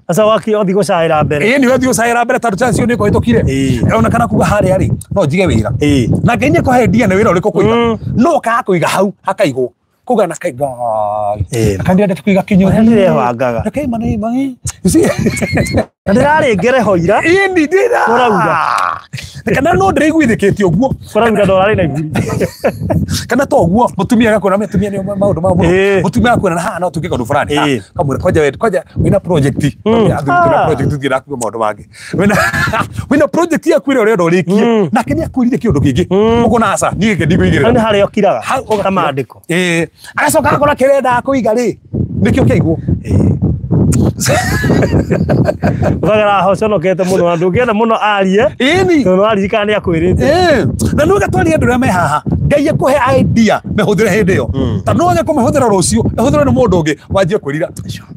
asa waki othi gucaira mbere ni othi gucaira mbere tatu chance ni ko hitukire ona kana kuga hari no njige wira na ngenye ko he dia ne wira uriko kuiga no ka kuiga hau hakaigwo kugana kai gai kandi ande tukiga kinyo ndire wangaga kai mani ndirari ngere hoira indi ndira urauga kana no ndire igwithikitio guo urauga ndorari na igiri kana to guo mutumia agakora mutumia ni maundu ma mutumia akona na no tukika ndu fulani kamwe koja wina project athukira project thira ku maundu mangi wina project ya kwire ore ndorikie na kini akurire kindu kingi uko nasa ni ke ndigwigire ni hari okiraga kamandiko agacoka akora kirenda kuiga ri nikio kiiguo Bagara hocono kete muno andu ngenda muno arie ini no arie kana akwirite na no gatwari andu me haha ngai akuhe idea mehudire hindi yo ta no nya kumehudira rucio ehudire ni mundu ungi wanjie kwirira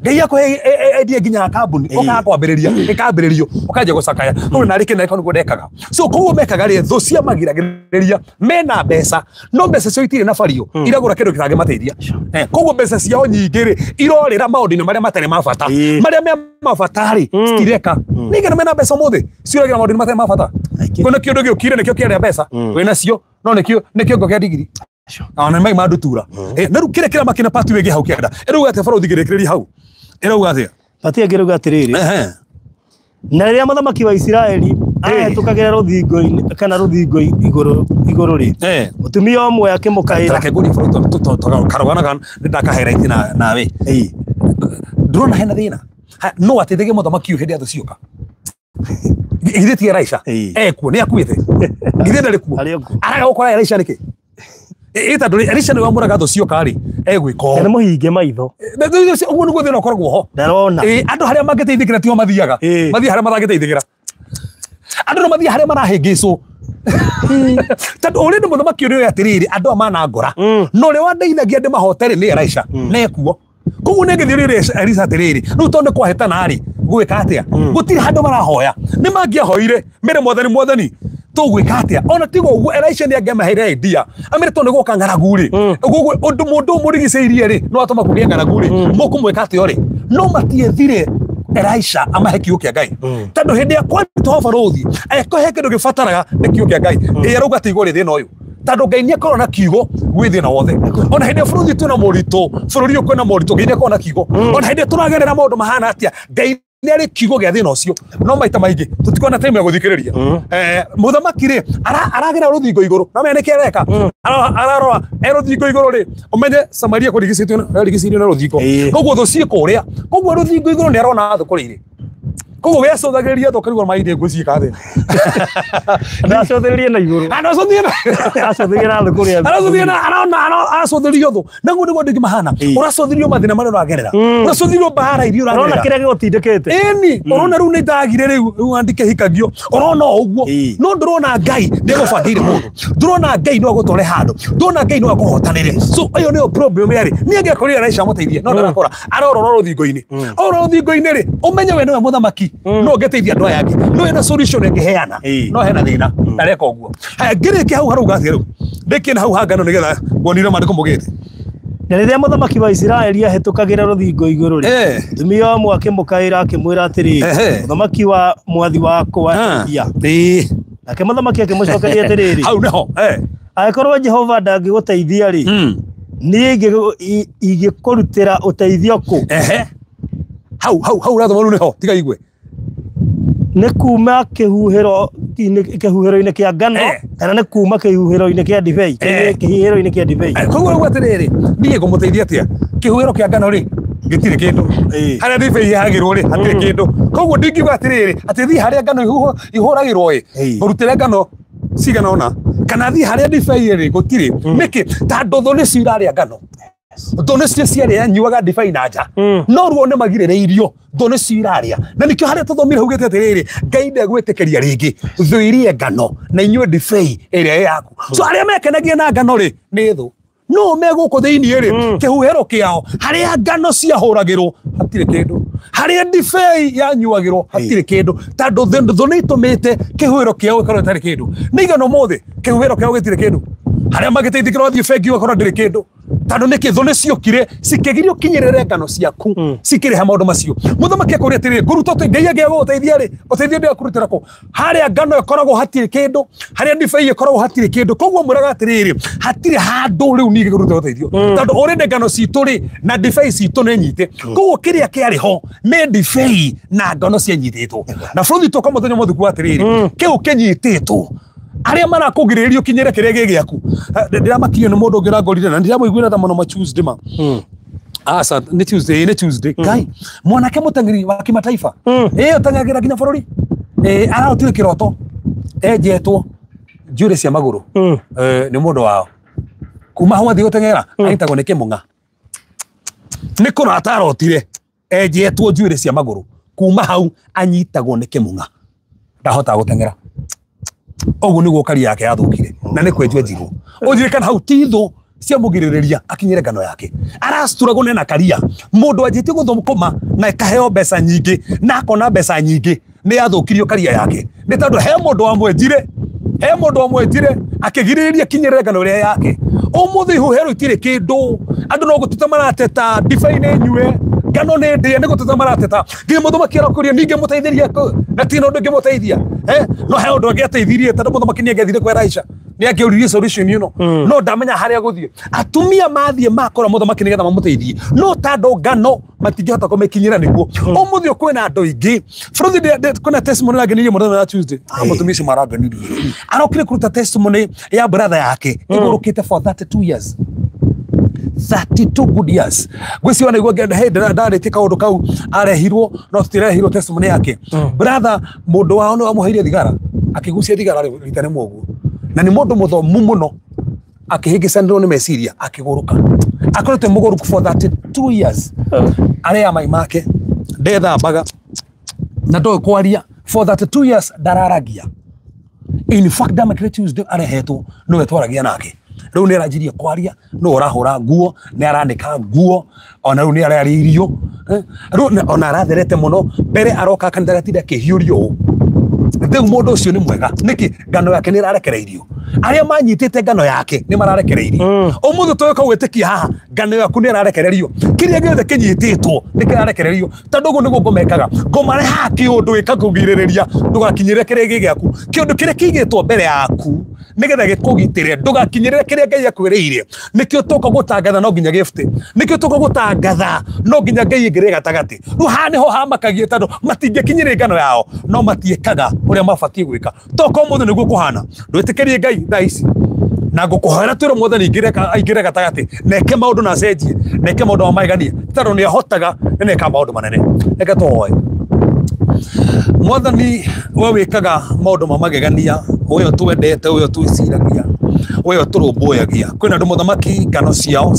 ngai akuhe idea ginya kambuni uka kwambiriria ikambiririo ukaje gucakaya no na rike na iko ngudekaga so koguo mekaga ri thu cia magiragiriria mena mbeca no mbeca cio itire na bario iragura kindu kitange mateithia koguo mbeca ciao nyingi ri irorira maundu maria matare mabata maria me mabatari stireka nigera mena mbeca mothe ciuragira maundu matare mabata kuna kindu giukire nikio kiaria mbeca wena cio no nikio ngokia digiri ona mai madutura na ru kire makina patu wege hau kienda eruga ate faro digirikiri hau eruga ate pati agiruga atiriri na riria muthamaki wa Israeli tukagera ruthingo-ini kana ruthingo iguru ri mutumia omwe akimukaira akeguri faro karwana ndakahera itina nawe drona hena thina no atethege muthamaki u hindi athu cioka ithe ti Elisha kuo ni akuite ithe ndari kuo araga gukora Elisha niki ita nduri Elisha ni wamuraga athu cioka ri egwiko ni muhinge maitho uguo niguo thina ukoragwo ho ndarona andu haria mangeteithikira tio mathiaga mathia haria marangeteithikira andu no mathia haria marahingicwo tatu uri ndi muthamaki uri atiriri andu amana ngora no ri wandeithagia ndi mahoteri ni Elisha nekuo koguo nengithirire Elisha atiriri riu tonde kwahitana ari gwika atia gutiri handu marahoya ni mangiahoire mere mwathani tugwika atia ona tigo uguo Elisha ni angemaheire idea amire tonde goka ngaraguri gugu undu mundu murigiceirie ri no atoma kugia ngaraguri mukumwika atia ri no matiethire Elisha amahe kiugo kia Ngai tondu hindi akwa toba ruthi ekohe kindu gibataraga ni kiugo kia Ngai aruga ati igore thina uyu tondu Ngai ni akorwo na kiugo gwi thina wothe ona hindi buruthi twina muritu bururi uko na muritu Ngai ni akorwo na kiugo ona hindi turagerera maundu mahana atia Ngai ni ari kiugo gia thina ucio no maita maingi tutikona time ya guthikiriria muthamaki ri aragera ruthingo iguru no mene kereka ararora ruthingo iguru ri umenye Samaria kurigicitio na ruthingo koguo thu cie kuria koguo ruthingo iguru ni arona thu kurire koguo we acothagiria thu karigwo mainde ngucika thi na acothiria na iguru acothiria thu kuria arona acothirio thu naguo niguo ndingi mahana uracothirio mathina maria uragerera uracothirio bahara irio uragerera urona kiria gigutindikite urona riu ni ndagire riu andike hikagio urona uguo no ndurona Ngai ndigubangiire mundu ndurona Ngai no agutware handu ndurona Ngai no aguhotanire so ayo ni problem yari ni angekorira Elisha muteithie no ndarakora arorora ruthingo-ini ora ruthingo-ini ri umenye we niwe muthamaki no ngeteithia andu aya angi no ena solution ngeheana no hena thina ndareka uguo haya ngirike hau haruga atia riu ndikina hau hangano nigetha wonire mandu kumugite na riria muthamaki wa Israeli ahetukagira ruthingo iguru ri tumia omwe akimukaira akimwira atiri muthamaki wa mwathi wakwa ya nake muthamaki akimucokeria atiriri hau neho akorwo Jehova ndangiguteithia ri ni ingikurutira uteithio ku hau rathoma neho tiga igwe ni kuma kihuhiro-ini kia ngano kana ni kuma kihuhiro-ini kia ndibei kihuhiro-ini kia ndibei koguo gwatiriri niĩ ngũmũteithia atia kihuhiro kia ngano ri gitire kindu haria ndibei yagirwo ri hatire kindu koguo ndingiuga atiriri ati thii haria ngano ihuragirwo murutire ngano cigana ona kana thii haria ndibei ri gutire niki ta nduthu ni ciraria ngano thone cio ciaria yanyuaga ndibei na nja no ruo ni magirereirio thone cio iraria na nikio haria tuthomire hugite atiriri Ngai ndegwitikiria ringi thu irie ngano na inyue ndibei iria yaku so aria mekenagia na ngano ri ni thu no meguko thiini ri kihuhiro kiao haria ngano ciahuragirwo hatire kindu haria ndibei yanyuagirwo hatire kindu tondu thu ni itumite kihuhiro kiao gikorwo gitari kindu ni igano mothe kihuhiro kiao gitire kindu haria magiteithikirwo thii bengi wakorwo ndiri kindu tando nä kä thå nä ciåkire cikägirio kinyä ngano ciaku cikĩrĩha maũndũ macio. Mũthamaki akũria atĩrĩrĩ, ngũruta Ngai angĩgũteithia rĩ, ũteithio ndĩ akũrutĩra kũ? Harĩa ngano ĩkoragwo hatirĩ kĩndũ, harĩa ndibei ĩkoragwo hatirĩ kĩndũ. Koguo mwĩraga atĩrĩrĩ, hatirĩ handũ rĩu niĩ ngĩkũruta ũteithio, tondũ ũrĩ ngano citũ rĩ na ndibei citũ nĩ nyite. Koguo kĩrĩa kĩarĩ ho nĩ ndibei na ngano cianyitĩtwo. Na bũrũri tũka mũthenya mũthũku atĩrĩrĩ, kĩu kĩnyitĩtwo aria marakũgirĩrĩrio kinyĩre kĩrĩa gĩ gĩaku. Ndĩramakio nĩ mũndũ ũngĩ ũrangorire na ndĩramũiguĩra tha mũno ma Tuesday ma. Asa nĩ Tuesday. Ngai mwanake mũteng'eri wa kimataifa ũteng'eragira nginya bũrũri arahotire kĩroto enjetwo njuĩrĩ cia magũrũ nĩ mũndũ wao kuma hau athiĩ gũteng'era anyitagwo nĩ kĩmũng'a. Nĩ kũrata arotire enjetwo njuĩrĩ cia magũrũ kuma hau anyitagwo nĩ kĩmũng'a ndahotaga gũteng'era. Oguo nĩguo kari yake yathũkire na nĩ kwenjwo njirwo. Ũndirikana hau titho cia mũgirĩrĩria akinyire ngano yake arasturagwo na karia mũndũ anjĩtie gũthũkũma na ĩkaheo mbeca nyingĩ na akona mbeca nyingĩ nĩ yathũkirio karia yake nĩ tondũ he mũndũ wamwenjire akĩgirĩrĩria kinyĩre ngano ĩrĩa yake. Ũmũthĩ ihuhĩro itirĩ kĩndũ, andũ no gũteta marateta ndibei nĩ nyue, ngano nĩ ndĩe, nĩ gũteta marateta. Nginya mũthamaki arakũria ningĩ mũteithĩria na ti na ũndũ ũngĩmũteithia. No he ũndũ angĩateithirie tondũ mũthamaki nĩ angĩathire kwa Elisha nĩ angĩũririe solution ĩno. No ndamenya harĩa gũthiĩ. Atumia mathiĩ makora mũthamaki nĩgetha mamũteithie, no tondũ ngano matingĩhota kũmĩkinyĩra nĩguo. Ũmũthĩ kwĩna andũ aingĩ bũrũri kwĩna testimony angenirie mũthenya wa Tuesday. Mũtumia ũcio marangenirie arokire kũruta testimony ya brother yake ĩgũrũkĩte for 32 years. 32 good years. Gwĩciwa naigua ndarĩtie kaũndũ kau arehirwo no tũtirehirwo testimony yake. Brother mũndũ wao nĩ wamũheire thigara akĩgucia thigara rita rĩmwe ũguo na nĩ mũndũ mũthomu mũno akĩhĩngĩcanĩrwo nĩ meciria akĩgũrũka. Akoretwo mũgũrũku for 32 years. Arĩa mai make ndethambaga na ndoĩ kwaria for 32 years ndararagia. In fact ndamakire Tuesday arehetwo nĩwe twaragia nake. Rĩu nĩ aranjirie kwaria no ũrahũra nguo nĩ aranĩka nguo ona rĩu nĩ ararĩa irio rĩu ona aratherete mũno mbere aroka kanitha gatinda kĩhiũrio. Rĩu mũndũ ũcio nĩ mwega nĩkĩ ngano yake nĩ ĩrarekereirio. Arĩa manyitĩte ngano yake nĩ mararekereirio. Ũmũthĩ tũĩka gwĩtĩkia haha ngano yaku nĩ ĩrarekererio. Kĩrĩa gĩothe kĩnyitĩtwo nĩ kĩrarekererio. Tondũ ũguo nĩguo ngũmekaga ngũmareha kĩũndũ gĩkakũgirĩrĩria ndũgakinyĩre kĩrĩa gĩ gĩaku. Kĩũndũ kĩrĩa kĩigĩtwo mbere yaku nĩgetha gĩkũgitĩre ndũgakinyĩre kĩrĩa Ngai akwĩrĩire. Nĩkĩo tũka gũtangatha no nginya gift. Nĩkĩo tũka gũtangatha no nginya Ngai ingĩrĩ gatagatĩ. Rĩu haha nĩho hamakagia tondũ matingĩkinyĩre ngano yao no matiĩkaga ũrĩa mabatiĩ gwĩka. Toka ũmũthĩ nĩguo kũhana ndwĩtĩkĩrie Ngai thaa ici na ngũkũhoera twĩre mwathani aingĩre gatagatĩ na eke maũndũ na acenjie na eke maũndũ magegania tondũ nĩ ahotaga na eka maũndũ manene. Reke tũhoe. Mwathani we wĩkaga maũndũ ma magegania, ũyũ twendete, ũyũ twĩciragia, ũyũ tũrũmbũyagia. Kwĩna andũ mũthamaki ngano ciao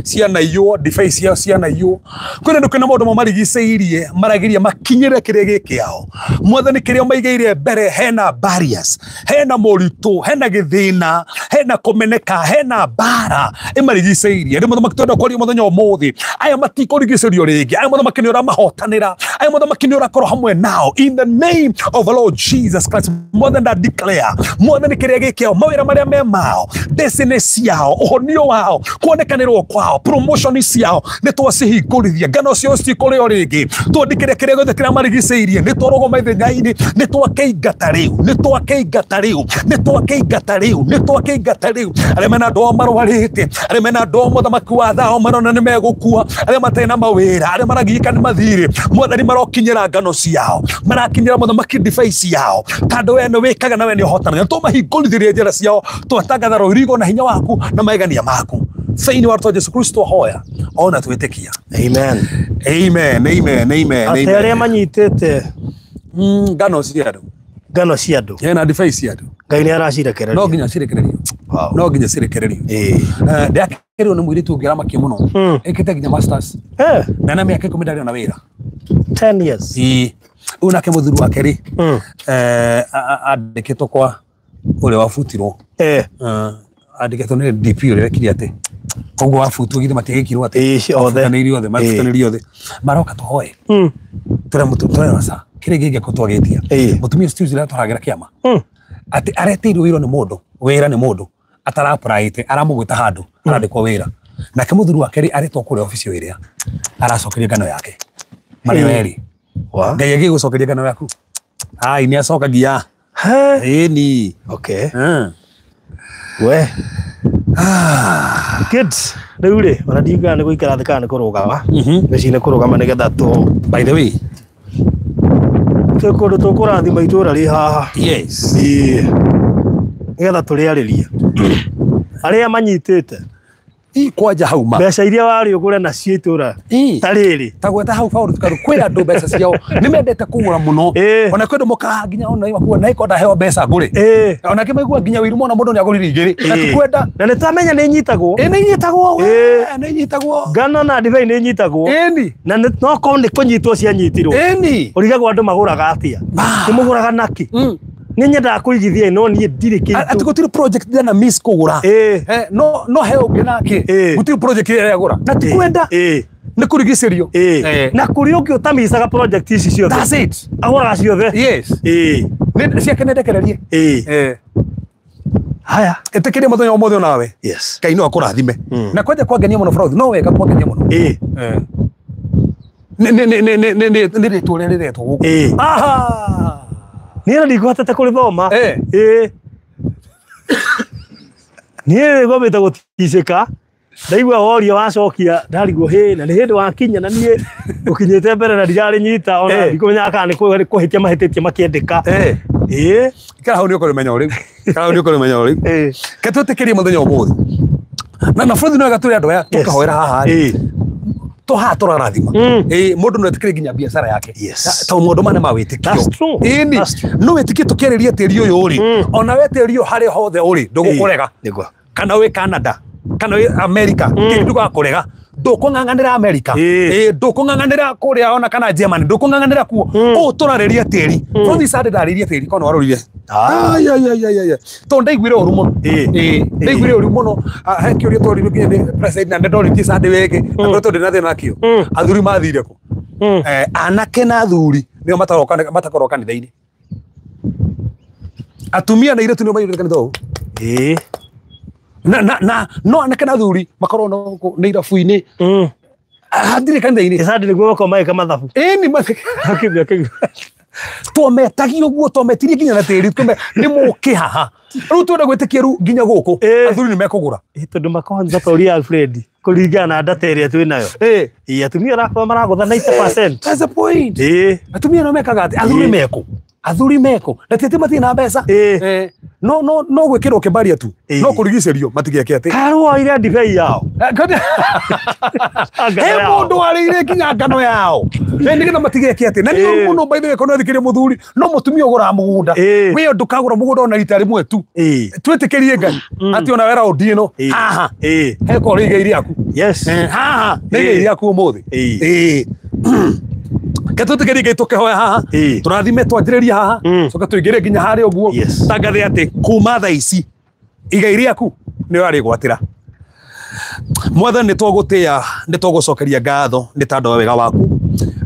ciana iyũ, ndibei ciao ciana iyũ. Kwĩna andũ kwĩna maũndũ mamarigicĩirie maragiria makinyĩre kĩrĩa gĩ kĩao. Mwathani kĩrĩa maigĩire mbere hena barriers, hena moritũ, hena gĩthĩna, hena kũmeneka, hena mbara ĩmarigicĩirie. Rĩu mũthamaki twenda kwaria mũthenya ũmũthĩ aya matikũrigicĩrio rĩngĩ, aya mũthamaki nĩ ũramahotanĩra, aya mũthamaki nĩ ũrakorwo hamwe nao in the name of the Lord Jesus Christ. Mwathani nda declare mwathani kĩrĩa gĩ kĩao mawĩra marĩa me mao destiny ciao ũhonio wao kuonekanĩrwo kwao promotion ciao nĩ twacihingũrithia ngano cio cikũrĩo rĩngĩ twandĩkĩre kĩrĩa gĩothe kĩramarigicĩirie nĩ twarũgama ithenya-inĩ nĩ twakĩingata rĩu nĩ twakĩingata rĩu nĩ twakĩingata rĩu nĩ twakĩingata rĩu arĩa mena andũ ao marwarĩte arĩa mena andũ ao mũthamaki wa thao marona nĩ megũkua arĩa matarĩ na mawĩra arĩa maragiĩka nĩ mathirĩ mwathani marokinyĩra ngano ciao marakinyĩra mũthamaki ndibei ciao tondũ we nĩ wĩkaga na we nĩ ũhotanaga tũmahingũrithĩrie njĩra ciao twatangatha rũirigo na hinya waku na magegania maku thĩinĩ wa rĩĩtwa Jesũ Kristo hoya ona twĩtĩkia. Amen. Amen. Amen. Amen. Atĩ arĩa manyitĩte ngano cia andũ hena ndibei cia andũ Ngai nĩ aracirekereria. No nginya cirekererio. No nginya cirekererio. Ndakĩrwo nĩ mũirĩtu ũngĩ aramakia mũno ekĩte nginya masters na na mĩaka 10 ndarĩ na wĩra 10 years. Rĩu nake mũthuri wake rĩ andĩkĩtwo kwa ũrĩa wabutirwo andĩkĩtwo nĩ DP ũrĩa wekire atĩ koguo wabutwo githĩ matiagĩkirwo atĩ othe mabutanĩrio othe maroka tũhoe tũrĩa sa kĩrĩa gĩgĩko twagĩtia mũtumia Tuesday tũragĩra kĩama atĩ areteirwo wĩra nĩ mũndũ atarapraĩte aramũgwĩta handũ arandĩkwo wĩra nake muthuri wa keri aretwo kure ofisi iria aracokeria ngano yake mari weri ngai agigucokeria ngano yaku ai ni acokagia ni okay we kids riure ona ndiga ni guikara thikana kurugama mecine kurugama nigetha tu by the way tukundu tukurathima itura ri haha yes nigetha turiaririe aria manyitite kwanja hau ma mbeca iria wari ugure na cio itura tariri tagweta hau Paulo tukaru kwira andu mbeca ciao nimendete kugura muno ona kwendu muka nginya ona iwa na ikoda heo mbeca ngure ona kimaigua nginya wiru mona mundu ni agurire igiri na tukwenda na nitamenya ni nyitagwo ni nyitagwo ngano na divai ni nyitagwo na no ko ni kunyiitwo cia nyitirwo urigagwo andu maguraga atia kimuguraga naki ninyenda kuigithia no ni ndire kintu ati gutiri project na miss kugura no heo ungi nake gutiri project ya gura na tukwenda ni kurigicerio na kuri ungi utamisaga project ici ciothe that's it agora ciothe yes ni cia kenedekererie haya etekere muthenya omothe nawe yes Ngai no akurathime na kwaje kwangenia muno fraud no wega kwangenia muno ne ritore riretwo guku aha nira ndikuhotete kurithoma niĩ ngomete guticĩka ndaigua worio wacokia ndarigwo na nĩ hĩndĩ wakinya na niĩ ũkinyĩte mbere na ndirarĩ nyita ona ndikũmenya kana nĩ kũhĩtia mahĩtĩtie makĩendeka ikara hau nĩ ũkũrĩmenya ũrĩu ke twĩtĩkĩrie mũthenya ũmũthĩ na bũrũri no wega tũrĩ andũ aya tũkahoera haha to ha tũrarathima mũndũ no etĩkĩrie nginya biacara yake tondũ maũndũ mane ma wĩtĩkio no wĩtĩkie tũkĩarĩria tĩri ũyũ ũrĩ ona we tĩri ũyũ harĩ hothe ũrĩ ndũgũkũrega kana wĩ Canada kana wĩ America tĩri ndũgakũrega ndũkũng'ang'anĩra America ndũkũng'ang'anĩra kũrĩa ona kana Germany ndũkũng'ang'anĩra kuo ũũ tũrarĩria tĩri bũrũri Sande ndarĩria tĩri kana warorire tondũ ndaiguire ũru mũno ndaiguire ũru mũno he kĩũria twarĩrio nginya nĩ president na ndoritie Sande wege na tondũ ndĩ na thĩna nakĩo athuri mathire kũ anake na athuri nĩo matakorwo kanitha-inĩ atumia na airĩtu nĩo maiyũrĩte kanitha ũũ no anake na athuri makorwo nĩ irabu-inĩ hatirĩ kanitha-inĩ Sande nĩguo makorwo magĩka mathabu twametagio ũguo twametirie nginya na tĩri nĩ mũũkĩ haha rĩu twenda gwĩtĩkia rĩu nginya gũkũ athuri nĩ mekũgũra tondũ makonza bũrũri Alfred kũringana na data ĩrĩa twĩnayo atumia arakorwo maragũtha 90%. That's the point. Atumia no mekaga atĩ athuri meko na tete matina na mbeca no gwĩkĩrwo kĩbaria tu no kũrigicĩrio matigĩake atĩ karwo ire ndibei yao he mũndũ warĩire nginya ngano yao nĩgetha matigĩake atĩ na nĩ mũno by the way kono thikĩrĩria mũthuri no mũtumia ũgũraga mũgũnda wĩyo ndũkagũra mũgũnda ona rita rĩmwe tu twĩtĩkĩrie Ngai atĩ ona wera ũndĩ ĩno haha he korwo igai rĩaku haha nĩ igai rĩaku ũmũthĩ Ketũtĩkĩrie Ngai tũkĩhoya haha tũrathime twanjĩrĩria haha coka tũingĩre nginya harĩa ũguo tangathe atĩ kuma thaa ici igai rĩaku nĩ warĩgwatĩra Mwathani nĩ twagũcokeria ngatho nĩ tondũ wa wega waku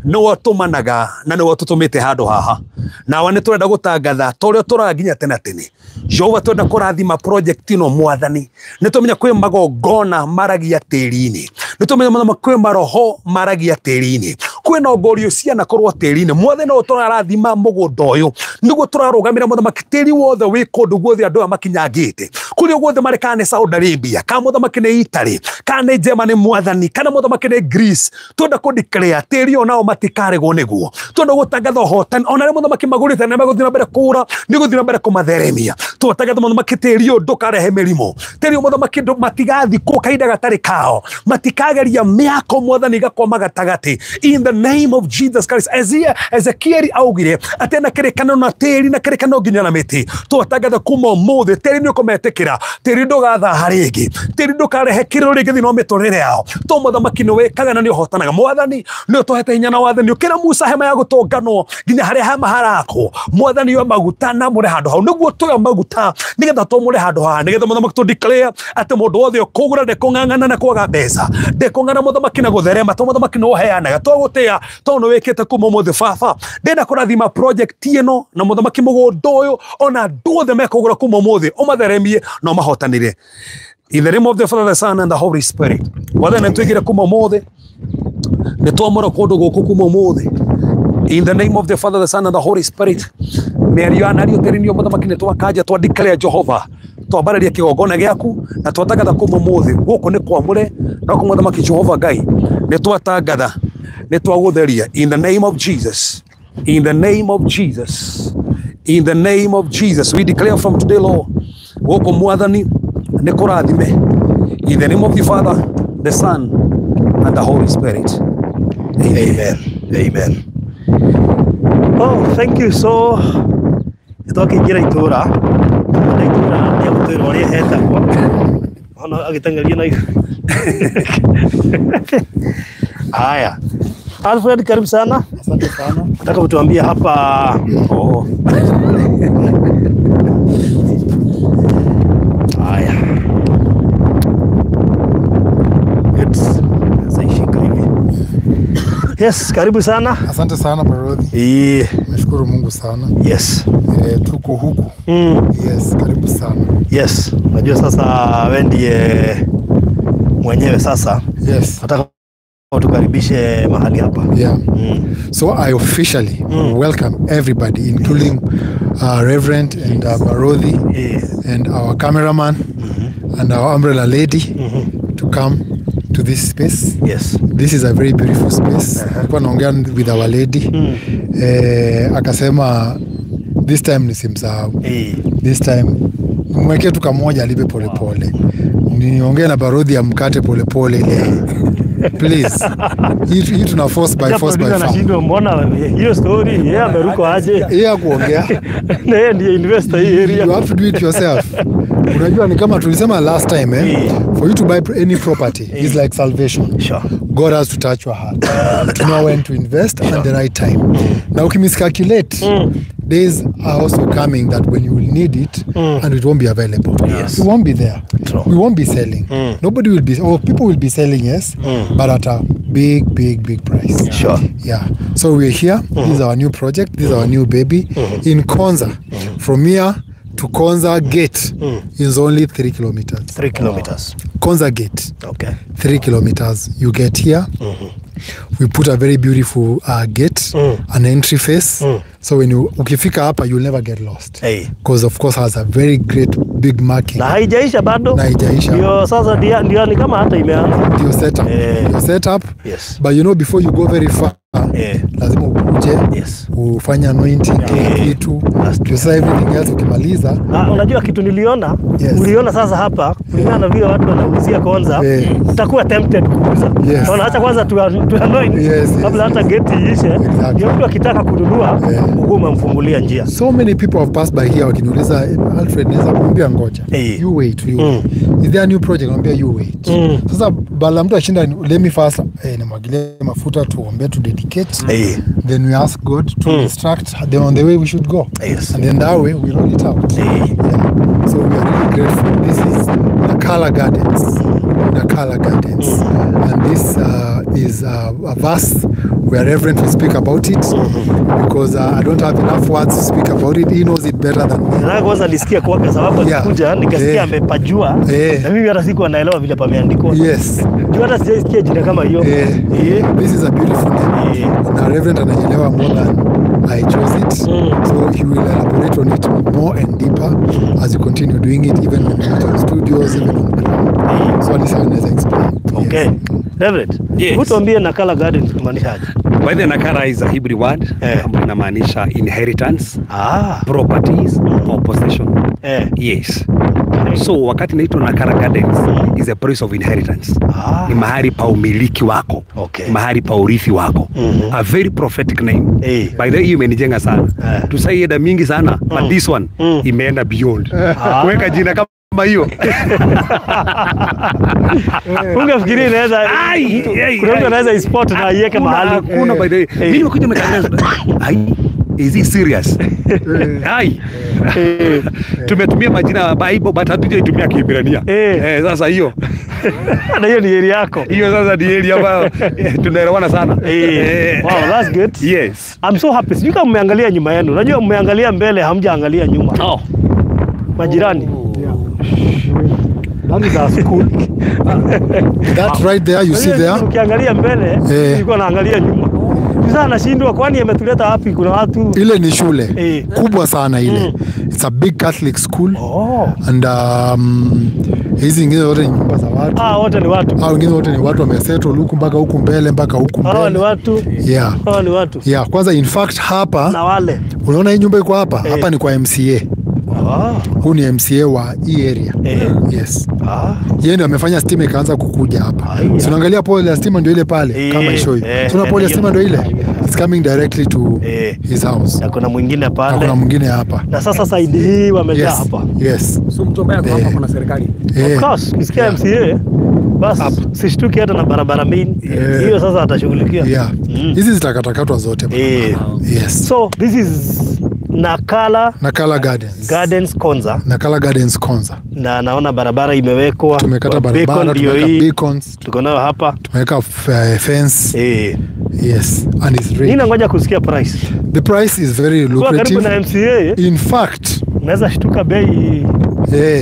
nĩwe ũtũmanaga na nĩwe ũtũtũmĩte handũ haha nawe nĩ tũrenda gũtangatha ta ũrĩa tũraga nginya tene tene Jehova twenda kũrathima project ĩno Mwathani nĩ tũmenya kwĩ magongona maragia tĩri-inĩ nĩ tũmenya kwĩ maroho maragia tĩri-inĩ kwĩna ongorio ciana korwo tĩri-inĩ Mwathani no tũrarathima mũgũnda ũyũ nĩguo tũrarũgamĩra mũthamaki tĩri wothe wĩ kũndũ guothe andũ aya makinyangĩte kũrĩa guothe marĩ kana nĩ Saudi Arabia kana mũthamaki nĩ Italy kana nĩ Germany Mwathani kana mũthamaki nĩ Greece twenda kũdeclare tĩri ũyũ nao matikaregwo nĩguo twenda gũtangatha ũhotani ona rĩrĩa mũthamaki magũrĩte nĩ megũthiĩ na mbere kũra nĩ gũthiĩ na mbere kũmatheremia tũtangatha mũthamaki tĩri ũyũ ndũkarehe mĩrimũ tĩri ũyũ mũthamaki matigathikwo kahinda gatarĩ kao matikageria mĩako Mwathani gakoma gatagatĩ in the name of Jesus Christ Ezekiel augire atĩ na kĩrĩkanĩro na tĩri na kĩrĩkanĩro nginya na mĩtĩ tũtangatha kuma ũmũthĩ tĩri nĩ ũkũmetĩkĩra tĩri ndũgathaha rĩngĩ tĩri ndũkarehe kĩrĩro rĩngĩ thĩinĩ wa mĩtũrĩre yao to mũthamaki nĩ wĩkaga na nĩ ũhotanaga Mwathani nĩ ũtũhete hinya na wathani ũkĩra Musa hema ya gũtũnganwo nginya harĩa hema harakwo Mwathani oya maguta na mũre handũ hau nĩguo tuoya maguta nĩgetha tũmũre handũ haha nĩgetha mũthamaki tũdeclare atĩ mũndũ wothe ũkũgũra ndekũng'ang'ana na kwaga mbeca ndekũng'ang'ana mũthamaki na gũtherema to mũthamaki nĩ ũheanaga twagũtĩa to nĩ wĩkĩte kuma ũmũthĩ baba ndenda kũrathima project ĩno na mũthamaki mũgũnda ũyũ ona andũ othe mekũgũra kuma ũmũthĩ ũmatheremie na ũmahotanĩre In the name of the Father, the Son, and the Holy Spirit. Wale netwegire kuma mothe. Netwamora kodo goku kuma mothe. In the name of the Father, the Son, and the Holy Spirit. Meriyo anario terinio muthamaki netwakaja twa declare Jehovah. Twabararia kigongona giaku na twatagatha kuma mothe. Guku ni kwamure na kuma muthamaki Jehovah Ngai. Netwatangatha. Netwagutheria. In the name of Jesus. In the name of Jesus. In the name of Jesus. We declare from today, Lord. Guku mwathani nikurathime. In the name of the Father, the Son, and the Holy Spirit. Amen. Amen. Oh, thank you. So, itoki ngira itura. Itura ni gutura ori heta kwa. Ona agitangalia na. Haya. Alfred, karibu sana. Asante sana. Nataka utuambie hapa. Oh. Haya. Yes, karibu sana. Asante sana Barodhi. Nashukuru Mungu sana. Yes. Tuko huku. Yes, karibu sana. Yes. Najua sasa wewe ndiye mwenyewe sasa. Yes. Nataka tukaribishe mahali hapa. Yeah. So I officially welcome everybody, including Reverend and Barodhi and our cameraman and our umbrella lady to come to this space. Yes. This is a very beautiful space. Nilikuwa naongea with our lady. Akasema this time nisimsahau. This time mweke tu kamoja alipe pole pole. Niongea na Barodhi amkate pole pole ile. Please. Hii tuna force by force by force. Nashindwa mbona hiyo story yeye ameruka aje? Yeye kuongea. Na yeye ndiye investor hii area. You have to do it yourself. Unajua ni kama tulisema last time for you to buy any property is like salvation. Sure. God has to touch your heart to know when to invest at the right time. Now miscalculate. Days are also coming that when you will need it and it won't be available. Yes. We won't be there. True. We won't be selling. Nobody will be, or people will be selling, yes, but at a big price. Sure. Yeah. So we're here. This is our new project. This is our new baby in Konza. From here to Konza Gate is only 3 kilometers. 3 kilometers. Konza Gate. Okay. 3 kilometers. You get here. We put a very beautiful gate, an entry face. So when you ukifika hapa, you'll never get lost. Because of course has a very great big marking. Na haijaisha bado? Na haijaisha. Ndio sasa ndio ni kama hata imeanza. Ndio setup. Ndio setup. Yes. But you know before you go very far, lazima ukuje. Yes. Ufanye anointing kitu. Sasa everything else ukimaliza. Unajua kitu niliona? Yes. Uliona sasa hapa kulingana na vile watu wanauzia Konza, utakuwa tempted kuuza. Yes. Unaacha kwanza tu anoint kabla hata gate iishe. Ndio mtu akitaka kununua ugoma mfungulia njia. So many people have passed by here wakiniuliza Alfred naweza kuambia ngoja. You wait. Is there a new project? Naambia you wait. Sasa bala mtu ashinda let me first nimwagilie mafuta tuombe to dedicate. Then we ask God to instruct them on the way we should go. Yes. And then that way we roll it out. Yeah. So we are really grateful. This is Nakala Gardens. Nakala Gardens. And this is a verse where Reverend will speak about it because I don't have enough words to speak about it. He knows it better than me. Na kwanza nisikia kwa sababu alikuja nikasikia amepajua na mimi hata sikuwa naelewa vile pameandikwa. Yes. Juu hata sijasikia jina kama hiyo. This is a beautiful name. Na Reverend anaelewa more than I chose it. So he will elaborate on it more and deeper as you continue doing it, even when you're in studios, even on ground. So this is how I explain. Okay. Reverend, utuambie Nakala Gardens kumaanisha aje? By the Nakala is a Hebrew word ambayo inamaanisha inheritance, properties or possession. Yes. So wakati naitwa Nakala Gardens is a place of inheritance. Ni mahali pa umiliki wako. Okay. Ni mahali pa urithi wako. A very prophetic name. By the way imenijenga sana. Tusaieda mingi sana, but this one imeenda beyond. Kuweka jina kama hiyo. Ungefikiria inaweza kuna mtu anaweza ispot na iweke mahali. Kuna by the way. Mimi nimekuja nimetangaza. Is it serious? Hai. Tumetumia majina ya Bible but hatujaitumia Kiebrania. Sasa hiyo. Na hiyo ni area yako. Hiyo sasa ni area ambayo tunaelewana sana. Wow, that's good. Yes. I'm so happy. Sijui kama mmeangalia nyuma yenu. Unajua mmeangalia mbele hamjaangalia nyuma. Majirani. Hadi za school. That right there, you see there. Ukiangalia mbele, nilikuwa naangalia nyuma. Sasa nashindwa kwani ametuleta wapi? Kuna watu. Ile ni shule kubwa sana ile. It's a big Catholic school. And hizi zingine zote ni nyumba za watu. Wote ni watu. Wengine wote ni watu wamesettle huku mpaka huku mbele mpaka huku mbele. Ni watu. Yeah. Ni watu. Yeah, kwanza in fact hapa na wale. Unaona hii nyumba iko hapa? Hapa ni kwa MCA. Huu ni MCA wa hii area. Yes. Yeye ndio amefanya stima ikaanza kukuja hapa. So unaangalia pole ya stima ndio ile pale kama show. So pole ya stima ndio ile. It's coming directly to his house. Na kuna mwingine pale. Na kuna mwingine hapa. Na sasa side hii wamejaa hapa. Yes. So mtu ambaye hapa kuna serikali. Of course, ukisikia MCA basi sishtuki hata na barabara main. Hiyo sasa atashughulikia. Yeah. Hizi zitakatakatwa zote. Yes. So this is Nakala Gardens Konza. Nakala Gardens Konza. Na naona barabara imewekwa. Tumekata barabara, tumeweka beacons. Tuko nayo hapa. Tumeweka fence. Yes. And it's ready. Nina ngoja kusikia price. The price is very lucrative. Kwa karibu na MCA. In fact, naweza shtuka bei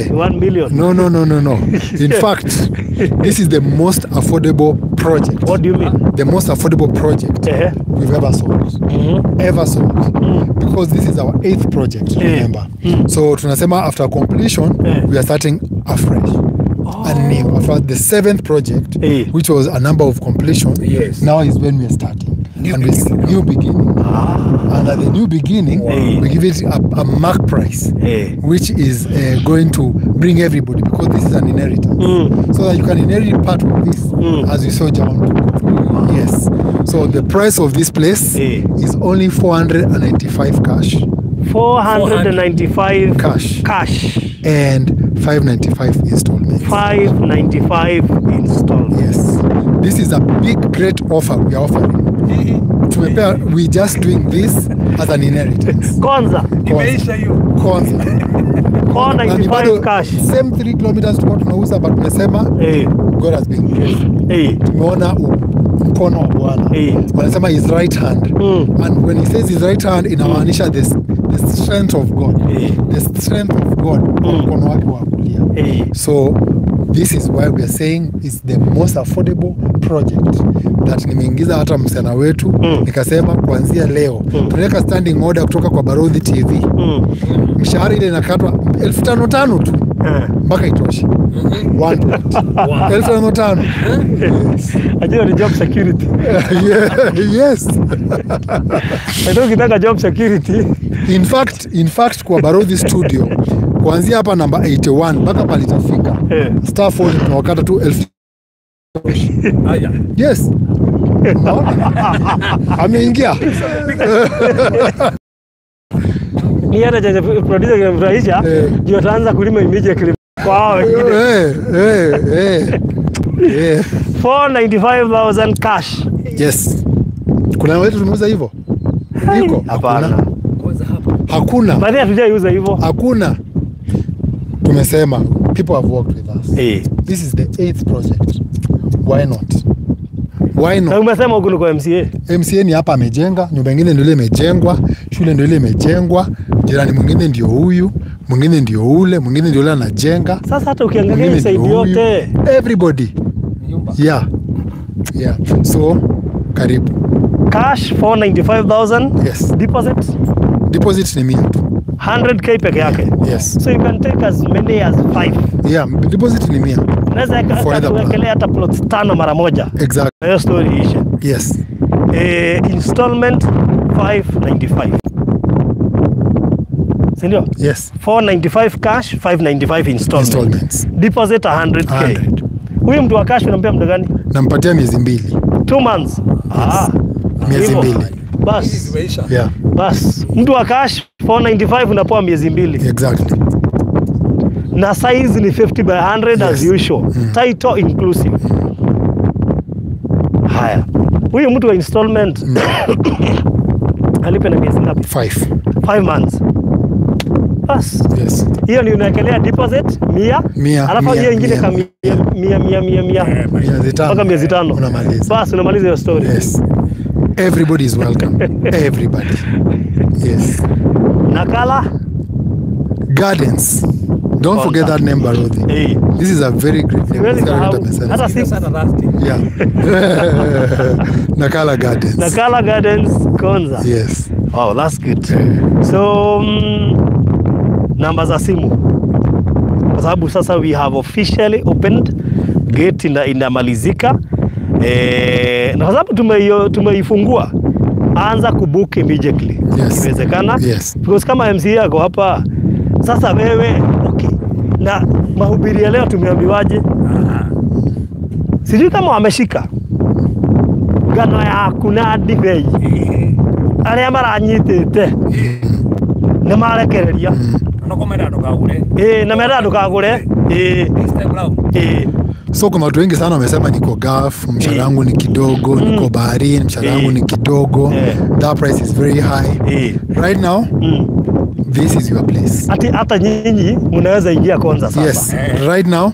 1 million. No. In fact, this is the most affordable project. What do you mean? The most affordable project we've ever sold. Ever sold. Because this is our 8th project, remember. So tunasema after completion, we are starting afresh. And new. After the 7th project, which was a number of completion, now is when we are starting. New beginning. And at the new beginning, we give it a mark price, which is going to bring everybody, because this is an inheritance. So that you can inherit part of this as you saw John. Yes. So the price of this place is only 495 cash. 495 cash. And 595 installments. 595 installments. Yes. This is a big, great offer we are offering. We just doing this as an inheritance. Konza. 495 cash. Same 3 kilometers to what tunauza, but tumesema God has been great. Tumeona mkono wa Bwana. Wanasema his right hand. And when he says his right hand, inamaanisha the strength of God. The strength of God. Mkono wake wa kulia. So this is why we are saying it's the most affordable project that nimeingiza hata msichana wetu nikasema kuanzia leo tunaweka standing order kutoka kwa Barodhi TV. Mshahara ile inakatwa 5,500 tu mpaka itoshe. 5,500. Ajira ni job security. Yes. I don't kitaka job security. In fact kwa Barodhi studio kuanzia hapa namba 81 mpaka pale itafika. Staff wote tunawakata tu 1,000. Yes. Ameingia. Ni hata jaje producer kinafurahisha, ndio ataanza kulima immediately kwa hao wengine. 495,000 cash. Yes. Kuna wetu tunauza hivyo? Iko? Hapana. Hakuna. Baadhi hatujauza hivyo. Hakuna. Tumesema people have worked with us. This is the 8th project. Why not? Na umesema huko kwa MCA. MCA ni hapa amejenga, nyumba nyingine ndio ile imejengwa, shule ndio ile imejengwa, jirani mwingine ndio huyu, mwingine ndio ule, mwingine ndio yule anajenga. Sasa hata ukiangalia side yote, everybody. Yeah. So karibu. Cash 495,000. Yes. Deposit ni 100 tu. 100k peke yake. Yes. So you can take as many as 5. Yeah, deposit ni 100. Unaweza kuwekelea hata plots 5 mara moja. Exactly. Hiyo story isha. Yes. Installment 595. Sindio? Yes. 495 cash, 595 installments. Deposit 100k. Huyu mtu wa cash unampea muda gani? Nampatia miezi 2. 2 months. Miezi 2. Bas. Yeah. Bas. Mtu wa cash 495 unapoa miezi 2. Exactly. Na size ni 50 by 100 as usual. Title inclusive. Haya. Huyu mtu wa installment alipe na miezi ngapi? 5 months. Bas. Yes. Hiyo ni unaekelea deposit 100. Alafu hiyo nyingine kama 100. Mpaka miezi 5. Unamaliza. Bas, unamaliza hiyo story. Yes. Everybody is welcome. Everybody. Yes. Nakala Gardens. Don't forget that name, Barodhi. This is a very great name. Hata sisi yeah. Nakala Gardens. Nakala Gardens, Konza. Yes. Oh, that's good. So namba za simu, kwa sababu sasa we have officially opened gate inamalizika, na kwa sababu tumeifungua, anza kubook immediately. Yes. Ikiwezekana. Yes. Because kama MC yako hapa sasa wewe, okay. Na mahubiri ya leo tumeambiwaje? Sijui kama wameshika ngano ya kuna divei aria maranyitite na marekereria no komenda ndukagure na mera ndukagure So kuna watu wengi sana wamesema niko gaf, mshahara wangu ni kidogo, niko baharini, mshahara wangu ni kidogo, that price is very high. Right now, this is your place. Hata nyinyi mnaweza ingia Konza sasa. Yes, right now.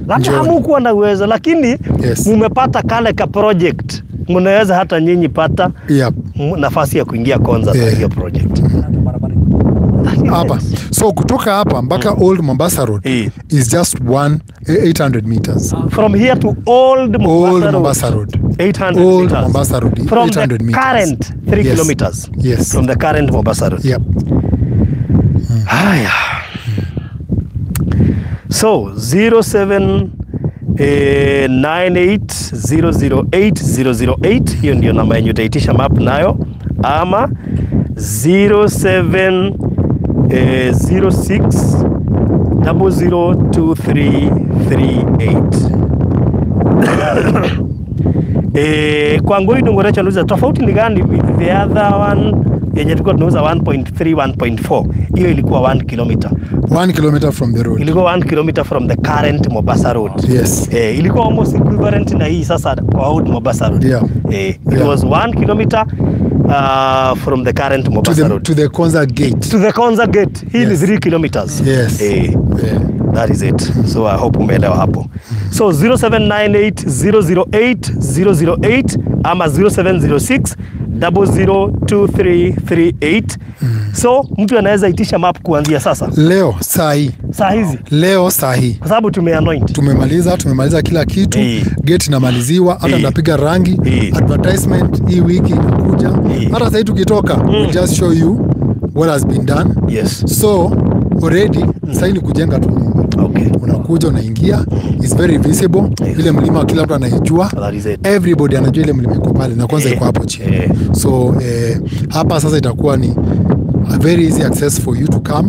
Labda hamukuwa na uwezo, lakini mumepata kale ka project, mnaweza hata nyinyi pata nafasi ya kuingia Konza kwa hiyo project. Hapa. So kutoka hapa mpaka Old Mombasa Road is just 800 meters. From here to Old Mombasa Road. 800 Old meters. Mombasa Road. From 800 the meters. current 3 kilometers. Yes. From the current Mombasa Road. Yep. Haya. So 0798008008, hiyo ndio namba yenye utaitisha map nayo, ama 0706002338. Kwangu Ndongorecha nuza tofauti ni gani with the other one yenye tulikuwa tunauza 1.3 1.4, hiyo ilikuwa 1 kilometer. 1 kilometer from the road. Ilikuwa 1 kilometer from the current Mombasa Road. Yes. Ilikuwa almost equivalent na hii sasa kwa Old Mombasa Road. Yeah. It was 1 kilometer from the current Mombasa Road. To the Konza gate. To the Konza gate. Hii ni 3 kilometers. Yes. That is it. So I hope umeelewa hapo. So 0798008008 ama 0706002338. So mtu anaweza itisha map kuanzia sasa. Leo saa hii. Saa hizi. Leo saa hii. Kwa sababu tumeanoint. Tumemaliza kila kitu. Gate inamaliziwa, hata ndapiga rangi. Advertisement hii wiki inakuja. Hata sasa tukitoka, we'll just show you what has been done. Yes. So already sasa ni kujenga tu nyumba. Okay. Unakuja unaingia, is very visible. Ile mlima kila mtu anaijua. Everybody anajua ile mlima iko pale na kwanza iko hapo chini. So hapa sasa itakuwa ni a very easy access for you to come.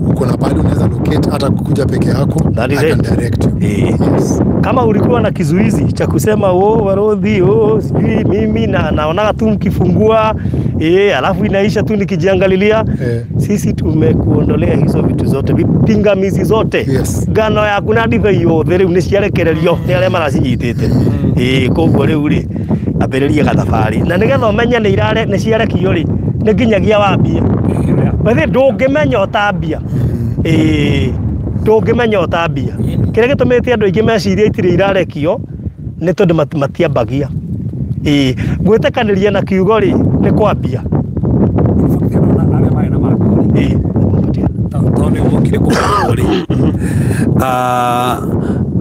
Uko na pale unaweza locate, hata kukuja peke yako. I can direct you. Yes. Kama ulikuwa na kizuizi cha kusema Barodhi sijui mimi naona tu mkifungua alafu inaisha tu nikijiangalilia, sisi tumekuondolea hizo vitu zote, vipingamizi zote. Yes. Ngano ya kuna divei yothe riu niciarekererio ni aria maracinyitite koguo riu ri ambiririe gathabari na nigetha umenye ni irare ni ciarekio ri ni nginyagia wambia wewe ndungimenya utambia ndungimenya utambia kire gitumite andu aingi meciria itire irarekio ni tondu matiambagia gwitekaniria na kiugo ri ni kwambia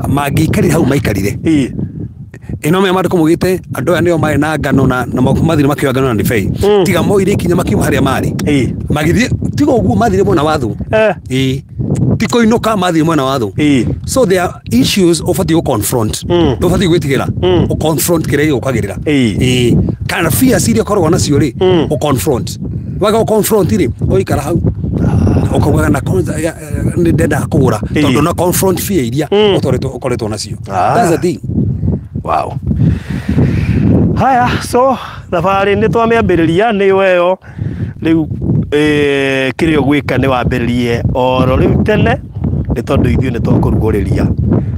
magikarire hau maikarire ino me mariko mugite andu aya nio mari na ngano na mathire makio ngano na ndibei tiga moire kinya makiuma haria mari magithie tiga uguo mathire mwena wathu tiko inoka mathire mwena wathu so there are issues ofati confront ofati gwitigira o confront kire ukagirira kana fear siria korwo nacio ri o confront waga o confront ri oikara hau ukauga na ni ndenda kugura tondu na confront fear iria ukoretwo nacio. That's the thing. Wow. Haya, so thabarĩ nĩ twamĩambĩrĩria nĩ weyo rĩu kĩrĩa ũgwĩka nĩ wambĩrĩrie oro rĩu tene nĩ tondũ ithuĩ nĩ twakũrugũrĩria